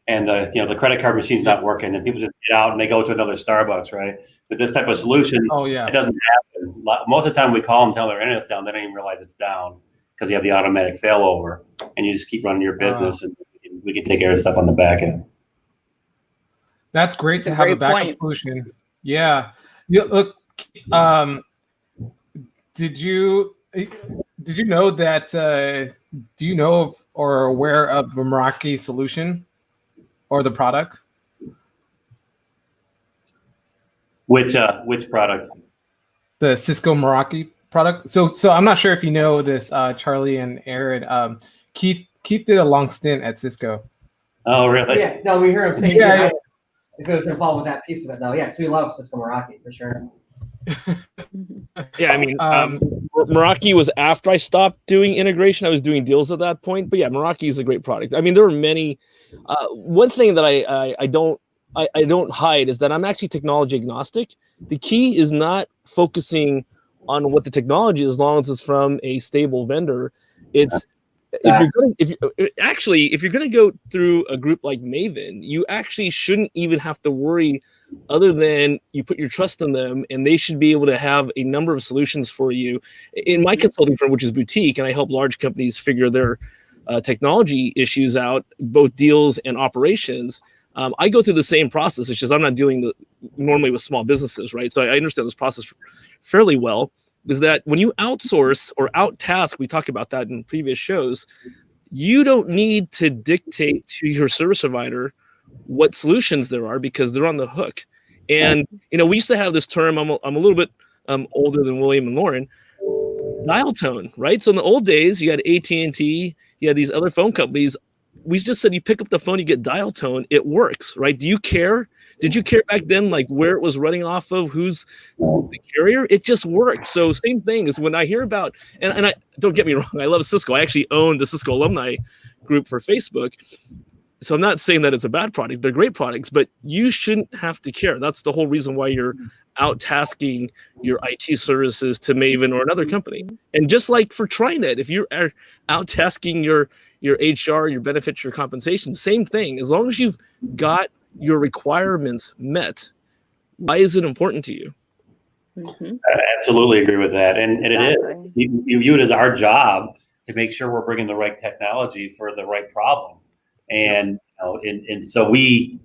and the credit card machine's not working and people just get out and they go to another Starbucks, right? But this type of solution, it doesn't happen. Most of the time we call them, tell their internet's down, they don't even realize it's down because you have the automatic failover and you just keep running your business and we can take care of stuff on the back end. That's great to have a backup solution. Yeah. Look, did you know that? Do you know or are aware of the Meraki solution or the product? Which product? The Cisco Meraki product. So I'm not sure if you know this, Charlie and Aaron. Keith did a long stint at Cisco. Oh, really? Yeah. No, we hear him saying yeah. If it was involved with that piece of it, though, yeah. So we love Cisco Meraki for sure. Yeah, I mean, Meraki was after I stopped doing integration. I was doing deals at that point, but yeah, Meraki is a great product. I mean, there are many. One thing that I don't hide is that I'm actually technology agnostic. The key is not focusing on what the technology is, as long as it's from a stable vendor. It's if you're going to go through a group like Maven, you actually shouldn't even have to worry, other than you put your trust in them, and they should be able to have a number of solutions for you. In my consulting firm, which is boutique, and I help large companies figure their technology issues out, both deals and operations. I go through the same process. It's just I'm not dealing normally with small businesses, right? So I understand this process fairly well. Is that when you outsource or out-task, we talked about that in previous shows, you don't need to dictate to your service provider what solutions there are, because they're on the hook. And, we used to have this term, I'm a little bit older than William and Lauren, dial tone, right? So in the old days, you had AT&T, you had these other phone companies. We just said you pick up the phone, you get dial tone, it works, right? Do you care? Did you care back then, like where it was running off of, who's the carrier? It just works. So same thing is when I hear about, and I don't get me wrong, I love Cisco. I actually own the Cisco alumni group for Facebook. So I'm not saying that it's a bad product. They're great products, but you shouldn't have to care. That's the whole reason why you're out tasking your IT services to Maven or another company. And just like for TriNet, if you are out tasking your HR, your benefits, your compensation, same thing. As long as you've got your requirements met, why is it important to you? I absolutely agree with that. And it is. You view it as our job to make sure we're bringing the right technology for the right problem. And so we're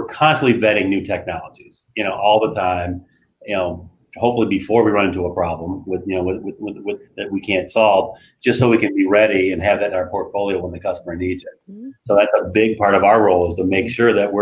constantly vetting new technologies, all the time, hopefully before we run into a problem with that we can't solve, just so we can be ready and have that in our portfolio when the customer needs it. So that's a big part of our role, is to make sure that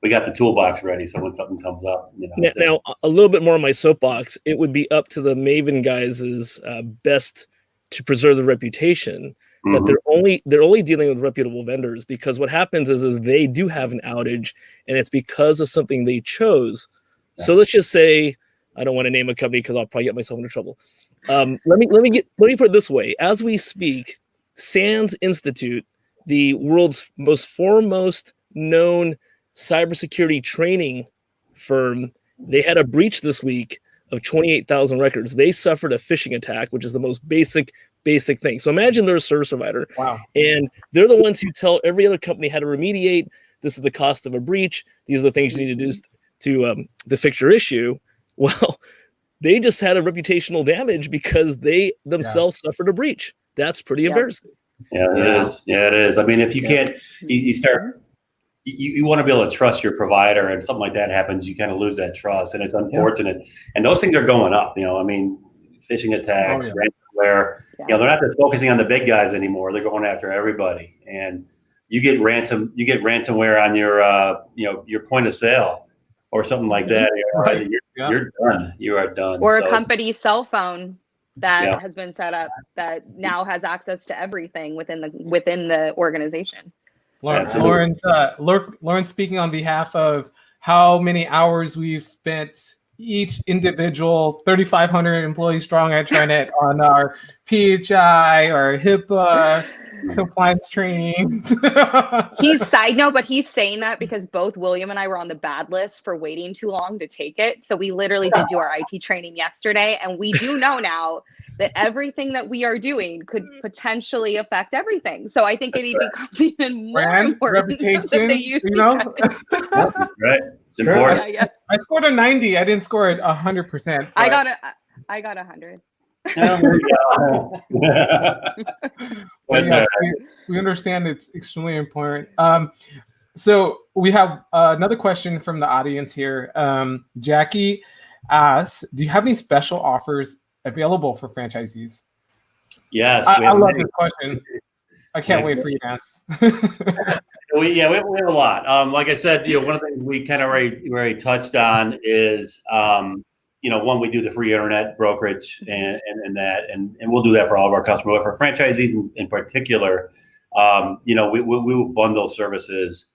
we got the toolbox ready. So when something comes up, Now, a little bit more on my soapbox, it would be up to the Maven guys' best to preserve the reputation that they're only dealing with reputable vendors, because what happens is they do have an outage, and it's because of something they chose. So let's just say, I don't want to name a company because I'll probably get myself into trouble. Let me put it this way. As we speak, SANS Institute, the world's most foremost known cybersecurity training firm, they had a breach this week of 28,000 records. They suffered a phishing attack, which is the most basic thing. So imagine they're a service provider. Wow. And they're the ones who tell every other company how to remediate. This is the cost of a breach. These are the things you need to do to fix your issue. Well, they just had a reputational damage because they themselves suffered a breach. That's pretty embarrassing. Yeah, it is. Yeah, it is. I mean, if you can't, you start, you want to be able to trust your provider, and something like that happens, you kind of lose that trust, and it's unfortunate. And those things are going up. I mean, phishing attacks, ransomware. They're not just focusing on the big guys anymore. They're going after everybody. And you get ransomware on your point of sale or something like that. You're done. You are done. Or a company cell phone that has been set up that now has access to everything within the organization. Lauren's speaking on behalf of how many hours we've spent, each individual 3,500 employees strong at TriNet, on our PHI or HIPAA compliance training. He's side note, but he's saying that because both William and I were on the bad list for waiting too long to take it. So we literally did do our IT training yesterday, and we do know now that everything that we are doing could potentially affect everything. So I think it becomes even more important that they use Right. It's important. Yeah, I scored a 90. I didn't score it 100%. I got 100. But yes, we understand it's extremely important. So we have another question from the audience here. Jackie asks, do you have any special offers available for franchisees? Yes. I love this question. I can't wait for you to ask. We have a lot. Like I said, one of the things we kind of already touched on is, one, we do the free internet brokerage and we'll do that for all of our customers. But for franchisees in particular, we will bundle services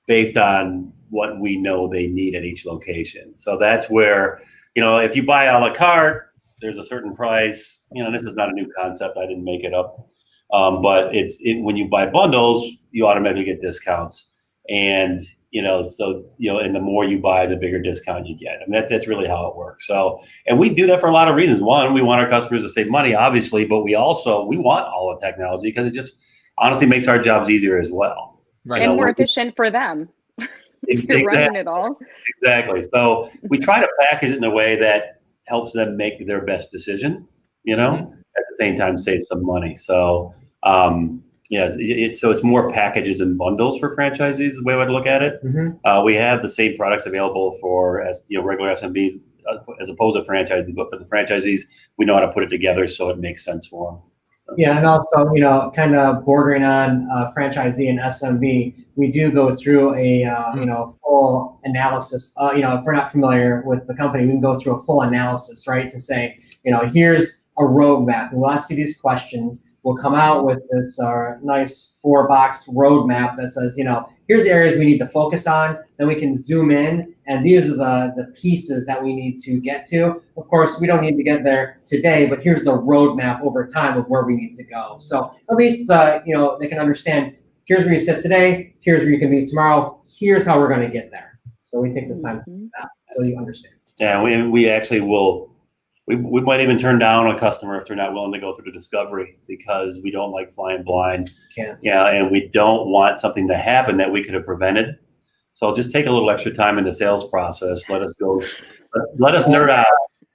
based on what we know they need at each location. So that's where, if you buy a la carte, there's a certain price. This is not a new concept. I didn't make it up. But when you buy bundles, you automatically get discounts. And, and the more you buy, the bigger discount you get. I mean, that's really how it works. So, and we do that for a lot of reasons. One, we want our customers to save money, obviously, but we want all the technology because it just honestly makes our jobs easier as well. Right. And more efficient for them. If you're running it all. Exactly. So we try to package it in a way that helps them make their best decision, at the same time save some money. So, it's more packages and bundles for franchisees is the way I would look at it. Mm-hmm. We have the same products available for regular SMBs as opposed to franchisees, but for the franchisees, we know how to put it together so it makes sense for them. So. Yeah, and also, kind of bordering on franchisee and SMB, we do go through a full analysis. If we're not familiar with the company, we can go through a full analysis, right? To say, here's a roadmap. We'll ask you these questions. We'll come out with this nice 4-box roadmap that says, here's the areas we need to focus on. Then we can zoom in, and these are the pieces that we need to get to. Of course, we don't need to get there today, but here's the roadmap over time of where we need to go. So at least, they can understand, here's where you sit today, here's where you can be tomorrow, here's how we're going to get there. So we take the time to do that so you understand. Yeah, we actually will. We might even turn down a customer if they're not willing to go through the discovery because we don't like flying blind. Yeah, and we don't want something to happen that we could have prevented. So just take a little extra time in the sales process. Let us nerd out,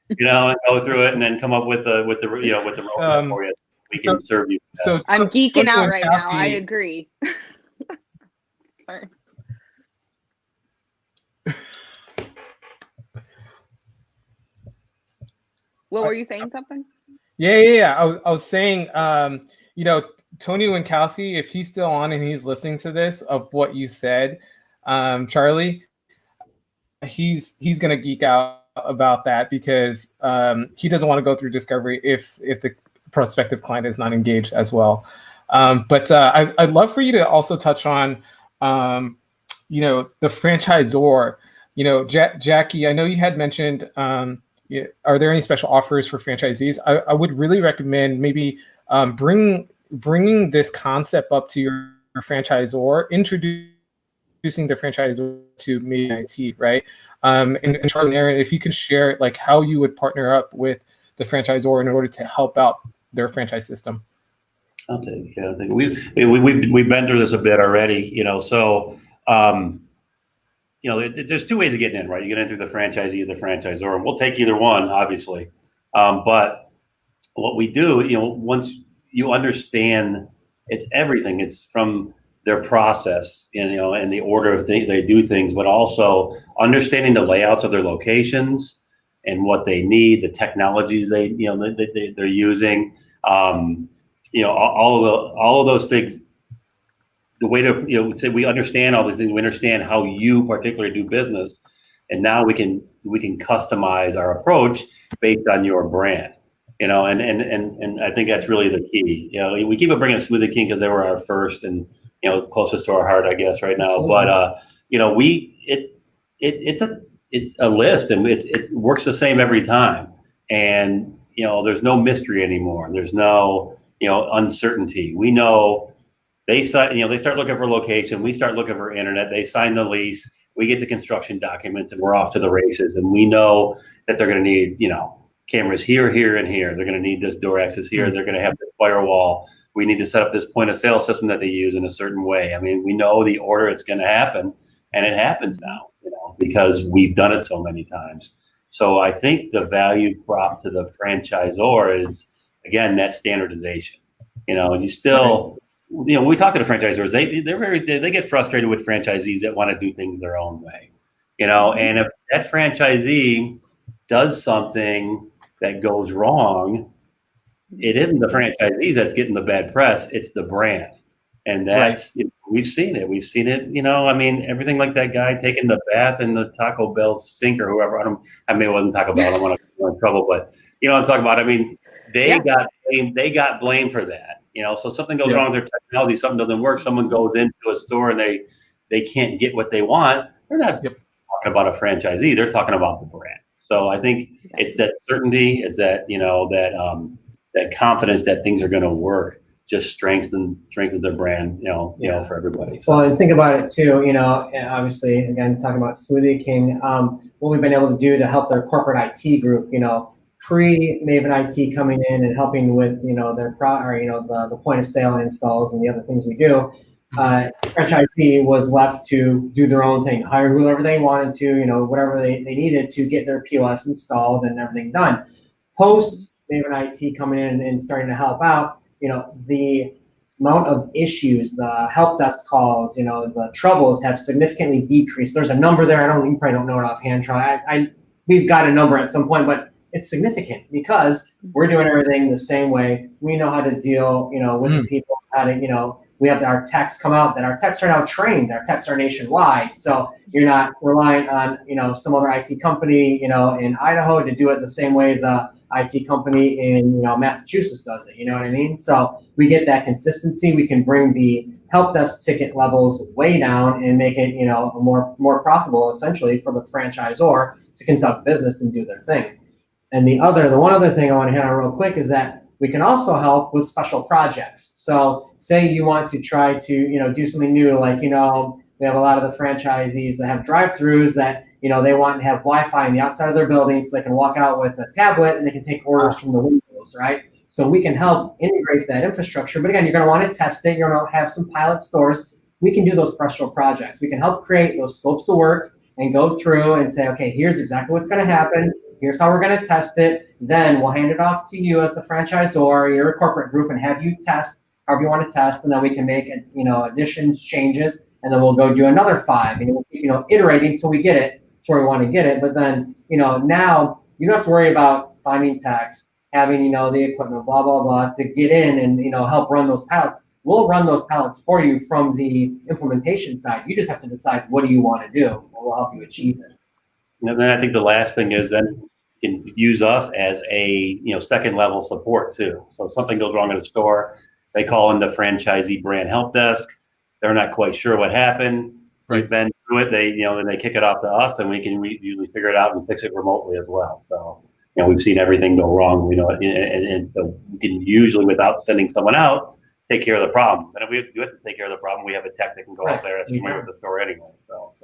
and go through it, and then come up with the roadmap for you. We can serve you. So I'm geeking out right now. I agree. Sorry. What were you saying? Something? Yeah. I was saying, Tony Winkowski, if he's still on and he's listening to this of what you said, Charlie, he's gonna geek out about that because he doesn't want to go through discovery if the prospective client is not engaged as well. But I'd love for you to also touch on, the franchisor. Jackie, I know you had mentioned. Are there any special offers for franchisees? I would really recommend maybe bringing this concept up to your franchisor, introducing the franchisor to Maven IT, right? And Charlie and Aaron, if you can share how you would partner up with the franchisor in order to help out their franchise system. I'll take it. We've been through this a bit already, so. There's two ways of getting in, right? You get in through the franchisee or the franchisor, and we'll take either one, obviously. But what we do, once you understand, it's everything. It's from their process, and the order of they do things, but also understanding the layouts of their locations and what they need, the technologies they're using, all of those things. The way to say we understand all these things, we understand how you particularly do business, and now we can customize our approach based on your brand, and I think that's really the key. We keep on bringing Smoothie King because they were our first and closest to our heart, I guess, right now. But it's a list, and it works the same every time, and there's no mystery anymore. There's no uncertainty. We know they start looking for location. We start looking for internet. They sign the lease. We get the construction documents, and we're off to the races. And we know that they're going to need, cameras here, here, and here. They're going to need this door access here. They're going to have this firewall. We need to set up this point of sale system that they use in a certain way. I mean, we know the order it's going to happen, and it happens now, because we've done it so many times. So I think the value prop to the franchisor is, again, that standardization. You still, when we talk to the franchisors, they get frustrated with franchisees that want to do things their own way, and if that franchisee does something that goes wrong, it isn't the franchisees that's getting the bad press, it's the brand. And that's, we've seen it. Everything like that guy taking the bath in the Taco Bell sink or whoever. It wasn't Taco Bell. I don't want to get in trouble, but what I'm talking about. They got blamed for that. So something goes wrong with their technology, something doesn't work. Someone goes into a store and they can't get what they want. They're not talking about a franchisee. They're talking about the brand. So I think it's that certainty, is that, that confidence that things are going to work, just strengthen their brand, for everybody. So. Well, and think about it too, obviously, again, talking about Smoothie King, what we've been able to do to help their corporate IT group, pre-Maven IT coming in and helping with, their the point of sale installs and the other things we do. Franchisee was left to do their own thing, hire whoever they wanted to, whatever they needed to get their POS installed and everything done. Post Maven IT coming in and starting to help out, the amount of issues, the help desk calls, the troubles have significantly decreased. There's a number there. You probably don't know it offhand, Charlie. We've got a number at some point, but it's significant because we're doing everything the same way. We know how to deal, with the people, how to, we have our techs come out, that our techs are now trained. Our techs are nationwide. So you're not relying on, some other IT company, in Idaho to do it the same way the IT company in, Massachusetts does it. You know what I mean? So we get that consistency. We can bring the help desk ticket levels way down and make it, more profitable essentially for the franchisor to conduct business and do their thing. And the one other thing I want to hit on real quick is that we can also help with special projects. So say you want to try to, do something new, like, we have a lot of the franchisees that have drive-throughs that, they want to have Wi-Fi in the outside of their building so they can walk out with a tablet and they can take orders from the windows, right? So we can help integrate that infrastructure. But again, you're going to want to test it. You're going to have some pilot stores. We can do those special projects. We can help create those scopes of work and go through and say, okay, here's exactly what's going to happen. Here's how we're going to test it. Then we'll hand it off to you as the franchisor, your corporate group, and have you test however you want to test. And then we can make, additions, changes, and then we'll go do another 5. And we'll keep, iterating until we get it to where we want to get it. But then, now you don't have to worry about finding techs, having, the equipment, blah, blah, blah, to get in and, help run those pallets. We'll run those pallets for you from the implementation side. You just have to decide what do you want to do, and we'll help you achieve it. And then I think the last thing is then you can use us as a second level support too. So if something goes wrong at a store, they call in the franchisee brand help desk. They're not quite sure what happened. We've been through it. They then they kick it off to us, and we can usually figure it out and fix it remotely as well. So we've seen everything go wrong. We know it, and so we can usually, without sending someone out, take care of the problem. And if we have to take care of the problem, we have a tech that can go out there that's familiar with the store anyway. So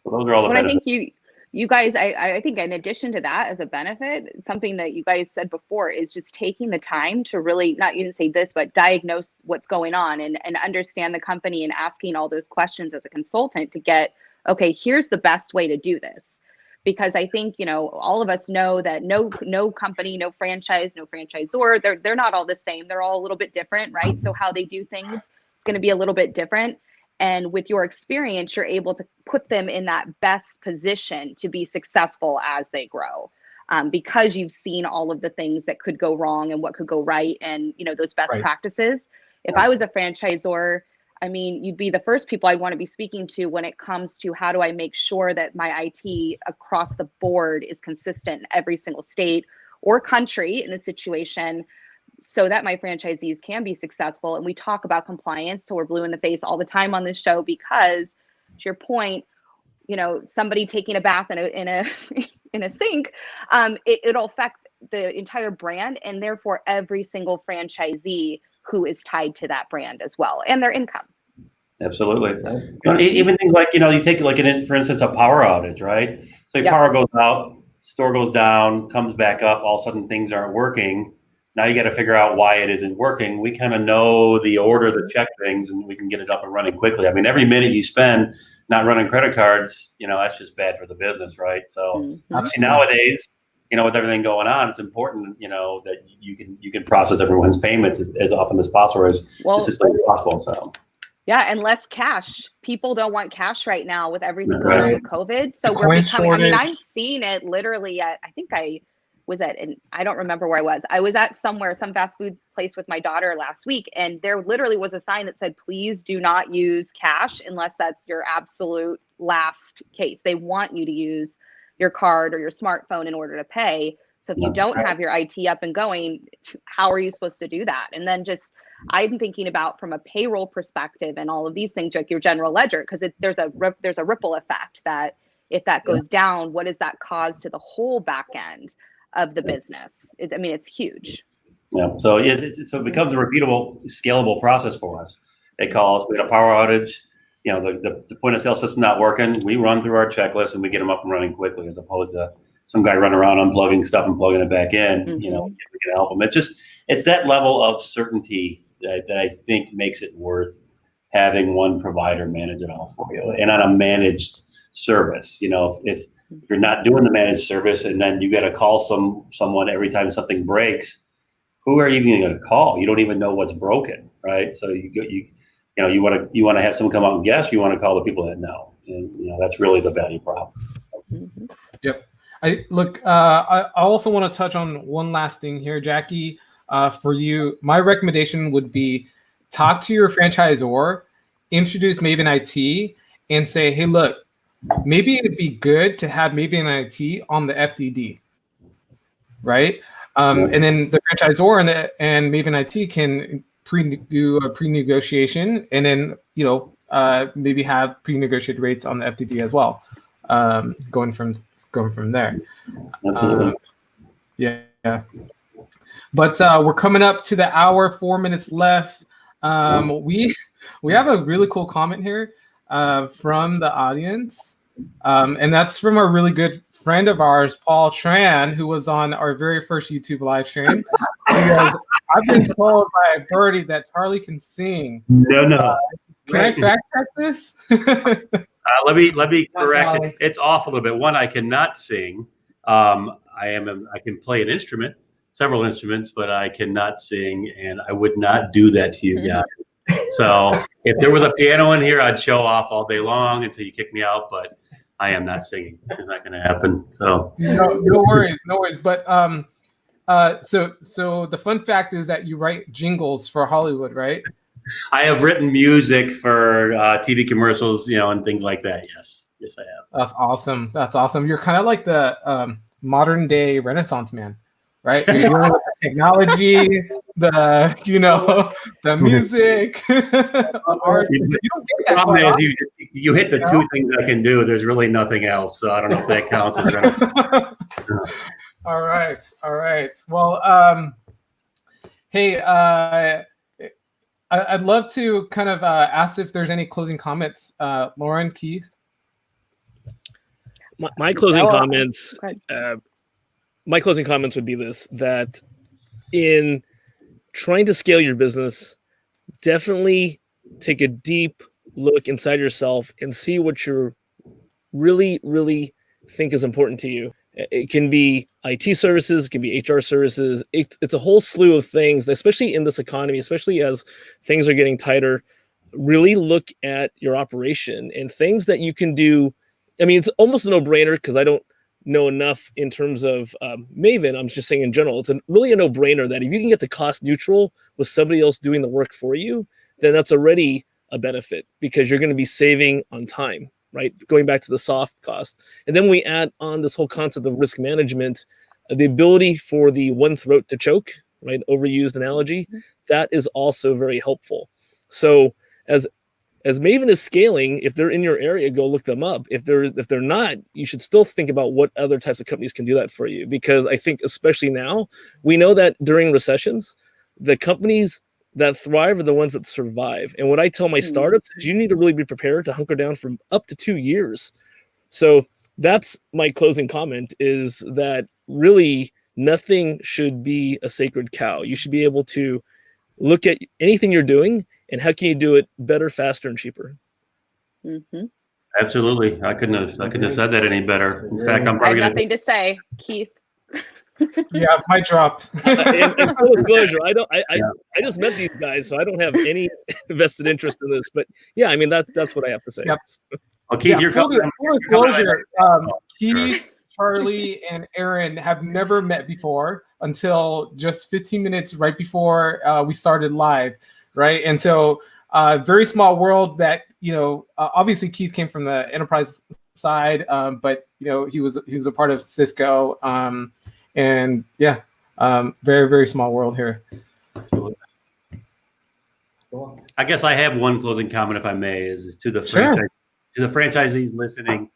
those are all the benefits. I think you guys, I think in addition to that, as a benefit, something that you guys said before is just taking the time to really, not even say this, but diagnose what's going on and understand the company and asking all those questions as a consultant to get, okay, here's the best way to do this. Because I think, all of us know that no company, no franchise, no franchisor, they're not all the same. They're all a little bit different, right? So how they do things is going to be a little bit different. And with your experience, you're able to put them in that best position to be successful as they grow, because you've seen all of the things that could go wrong and what could go right, and those best practices. If I was a franchisor, you'd be the first people I'd want to be speaking to when it comes to how do I make sure that my IT across the board is consistent in every single state or country in a situation, so that my franchisees can be successful. And we talk about compliance till we're blue in the face all the time on this show, because to your point, somebody taking a bath in a sink, it'll affect the entire brand, and therefore every single franchisee who is tied to that brand as well, and their income. Absolutely. Even things like, you take like for instance, a power outage, right? So your power goes out, store goes down, comes back up, all of a sudden things aren't working. Now you got to figure out why it isn't working. We kind of know the order to check things, and we can get it up and running quickly. I mean, every minute you spend not running credit cards, that's just bad for the business, right? So obviously nowadays, with everything going on, it's important, that you can process everyone's payments as often as possible, as consistently as possible. So. Yeah, and less cash. People don't want cash right now with everything going on with COVID. So we're becoming, I'm seeing it literally at, I think I was at, and I don't remember where I was. I was at some fast food place with my daughter last week, and there literally was a sign that said, please do not use cash unless that's your absolute last case. They want you to use your card or your smartphone in order to pay. So if you don't have your IT up and going, how are you supposed to do that? And then I'm thinking about from a payroll perspective and all of these things, like your general ledger, because there's a ripple effect that if that goes down, what does that cause to the whole back end of the business? It's huge. Yeah, so it becomes a repeatable, scalable process for us. They call us, we had a power outage, the point of sale system not working. We run through our checklist and we get them up and running quickly, as opposed to some guy running around unplugging stuff and plugging it back in. We can help them. It's that level of certainty that I think makes it worth having one provider manage it all for you, and on a managed service. If you're not doing the managed service and then you got to call someone every time something breaks, who are you even going to call? You don't even know what's broken, right? So you want to have someone come out and guess. You want to call the people that know, and that's really the value prop. Yep. I also want to touch on one last thing here, Jackie. For you, my recommendation would be talk to your franchisor, introduce Maven IT, and say, hey, look, maybe it'd be good to have Maven IT on the FDD, right? And then the franchisor and Maven IT can do a pre-negotiation, and then maybe have pre-negotiated rates on the FDD as well, going from there. Absolutely. Yeah. But we're coming up to the hour, 4 minutes left. We have a really cool comment here from the audience. And that's from a really good friend of ours, Paul Tran, who was on our very first YouTube live stream. Because I've been told by Birdie that Charlie can sing. No. Can I fact check this? Let me correct it. It's off a little bit. One, I cannot sing. I can play an instrument. Several instruments, but I cannot sing, and I would not do that to you guys. So if there was a piano in here, I'd show off all day long until you kick me out, but I am not singing. It's not going to happen. So no worries. But so the fun fact is that you write jingles for Hollywood, right? I have written music for TV commercials, and things like that. Yes, I have. That's awesome. You're kind of like the modern day Renaissance man. Right, you're dealing with the technology, the music, art. The problem is you hit the two things I can do. There's really nothing else, so I don't know if that counts as All right. Well, hey, I'd love to kind of ask if there's any closing comments, Lauren, Keith. My closing comments. My closing comments would be this, that in trying to scale your business, definitely take a deep look inside yourself and see what you really, really think is important to you. It can be IT services, it can be HR services. It's a whole slew of things, especially in this economy, especially as things are getting tighter. Really look at your operation and things that you can do. It's almost a no-brainer because I don't know enough in terms of Maven. I'm just saying in general, it's really a no-brainer that if you can get the cost neutral with somebody else doing the work for you, then that's already a benefit because you're going to be saving on time, right? Going back to the soft cost. And then we add on this whole concept of risk management, the ability for the one throat to choke, right? Overused analogy. That is also very helpful. So as as Maven is scaling, if they're in your area, go look them up. If they're not, you should still think about what other types of companies can do that for you. Because I think especially now, we know that during recessions, the companies that thrive are the ones that survive. And what I tell my startups is you need to really be prepared to hunker down for up to 2 years. So that's my closing comment, is that really nothing should be a sacred cow. You should be able to look at anything you're doing and how can you do it better, faster, and cheper. Mm-hmm. Absolutely. I couldn't have said that any better. In fact, I'm probably I have nothing to say, Keith. Yeah, mic drop. And full disclosure, I just met these guys, so I don't have any vested interest in this. But yeah, I mean that's what I have to say. Yep. Well, Keith, you're full disclosure. Keith, Sure. Charlie, and Aaron have never met before until just 15 minutes right before we started live, right? And so, very small world. That obviously Keith came from the enterprise side, but he was a part of Cisco, and yeah, very very small world here. I guess I have one closing comment, if I may, is to the Sure. to the franchisees listening.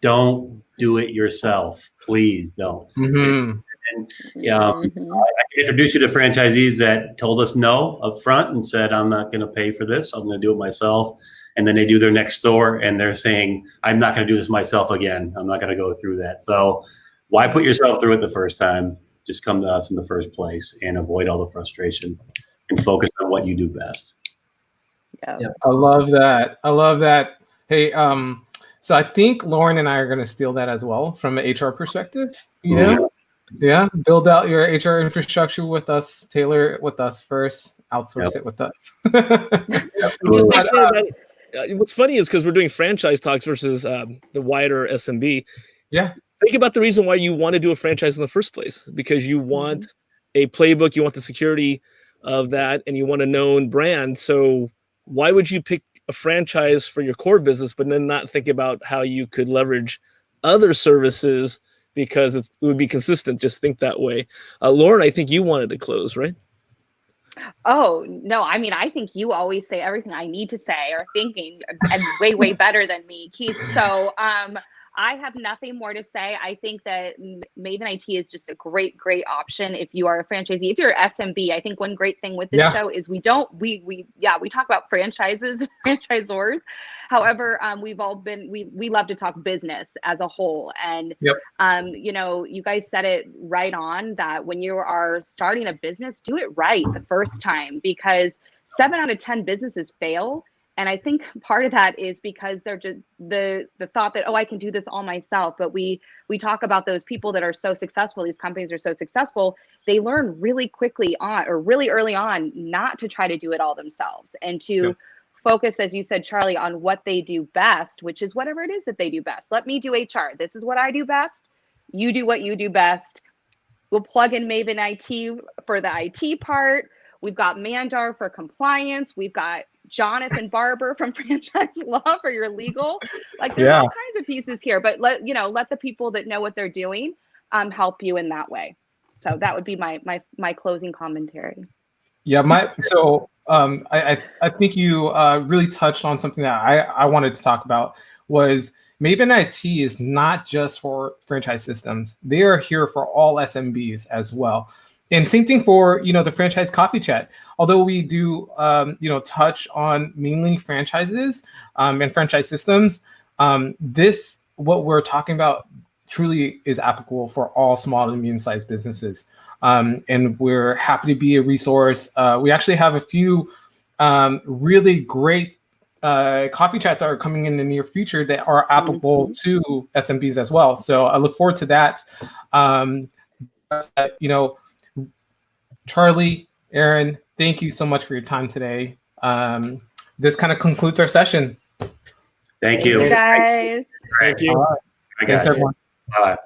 Don't do it yourself, please don't. Mm-hmm. And I can introduce you to franchisees that told us no up front and said, I'm not going to pay for this. I'm going to do it myself. And then they do their next store and they're saying, I'm not going to do this myself again. I'm not going to go through that. So why put yourself through it the first time? Just come to us in the first place and avoid all the frustration and focus on what you do best. Yeah. I love that. Hey, so I think Lauren and I are going to steal that as well from an HR perspective. Yeah, build out your HR infrastructure with us, tailor it with us first, outsource it with us. What's funny is because we're doing franchise talks versus the wider SMB. Yeah. Think about the reason why you want to do a franchise in the first place, because you want a playbook, you want the security of that, and you want a known brand. So why would you pick a franchise for your core business, but then not think about how you could leverage other services because it would be consistent? Just think that way. Lauren, I think you wanted to close, right? Oh, no. I mean, I think you always say everything I need to say or thinking and way, way better than me, Keith. So I have nothing more to say. I think that Maven IT is just a great, great option if you are a franchisee. If you're SMB, I think one great thing with this show is we talk about franchises, franchisors. However, we love to talk business as a whole. And, you guys said it right on that when you are starting a business, do it right the first time, because 7 out of 10 businesses fail. And I think part of that is because they're just the thought that, I can do this all myself. But we talk about those people that are so successful, these companies are so successful, they learn really quickly on, or really early on, not to try to do it all themselves and to focus, as you said, Charlie, on what they do best, which is whatever it is that they do best. Let me do HR. This is what I do best. You do what you do best. We'll plug in Maven IT for the IT part. We've got Mandar for compliance. We've got Jonathan Barber from franchise law for your legal. Like there's all kinds of pieces here, but let the people that know what they're doing help you in that way. So that would be my closing commentary. Yeah, I think you really touched on something that I wanted to talk about. Was Maven IT is not just for franchise systems. They are here for all SMBs as well. And same thing for, the franchise coffee chat. Although we do, touch on mainly franchises and franchise systems, what we're talking about truly is applicable for all small and medium-sized businesses. And we're happy to be a resource. We actually have a few really great coffee chats that are coming in the near future that are applicable to SMBs as well. So I look forward to that. Charlie, Aaron, thank you so much for your time today. This kind of concludes our session. Thank you. Thank you, guys. Thank you. Bye, guys. Thanks, everyone. Bye.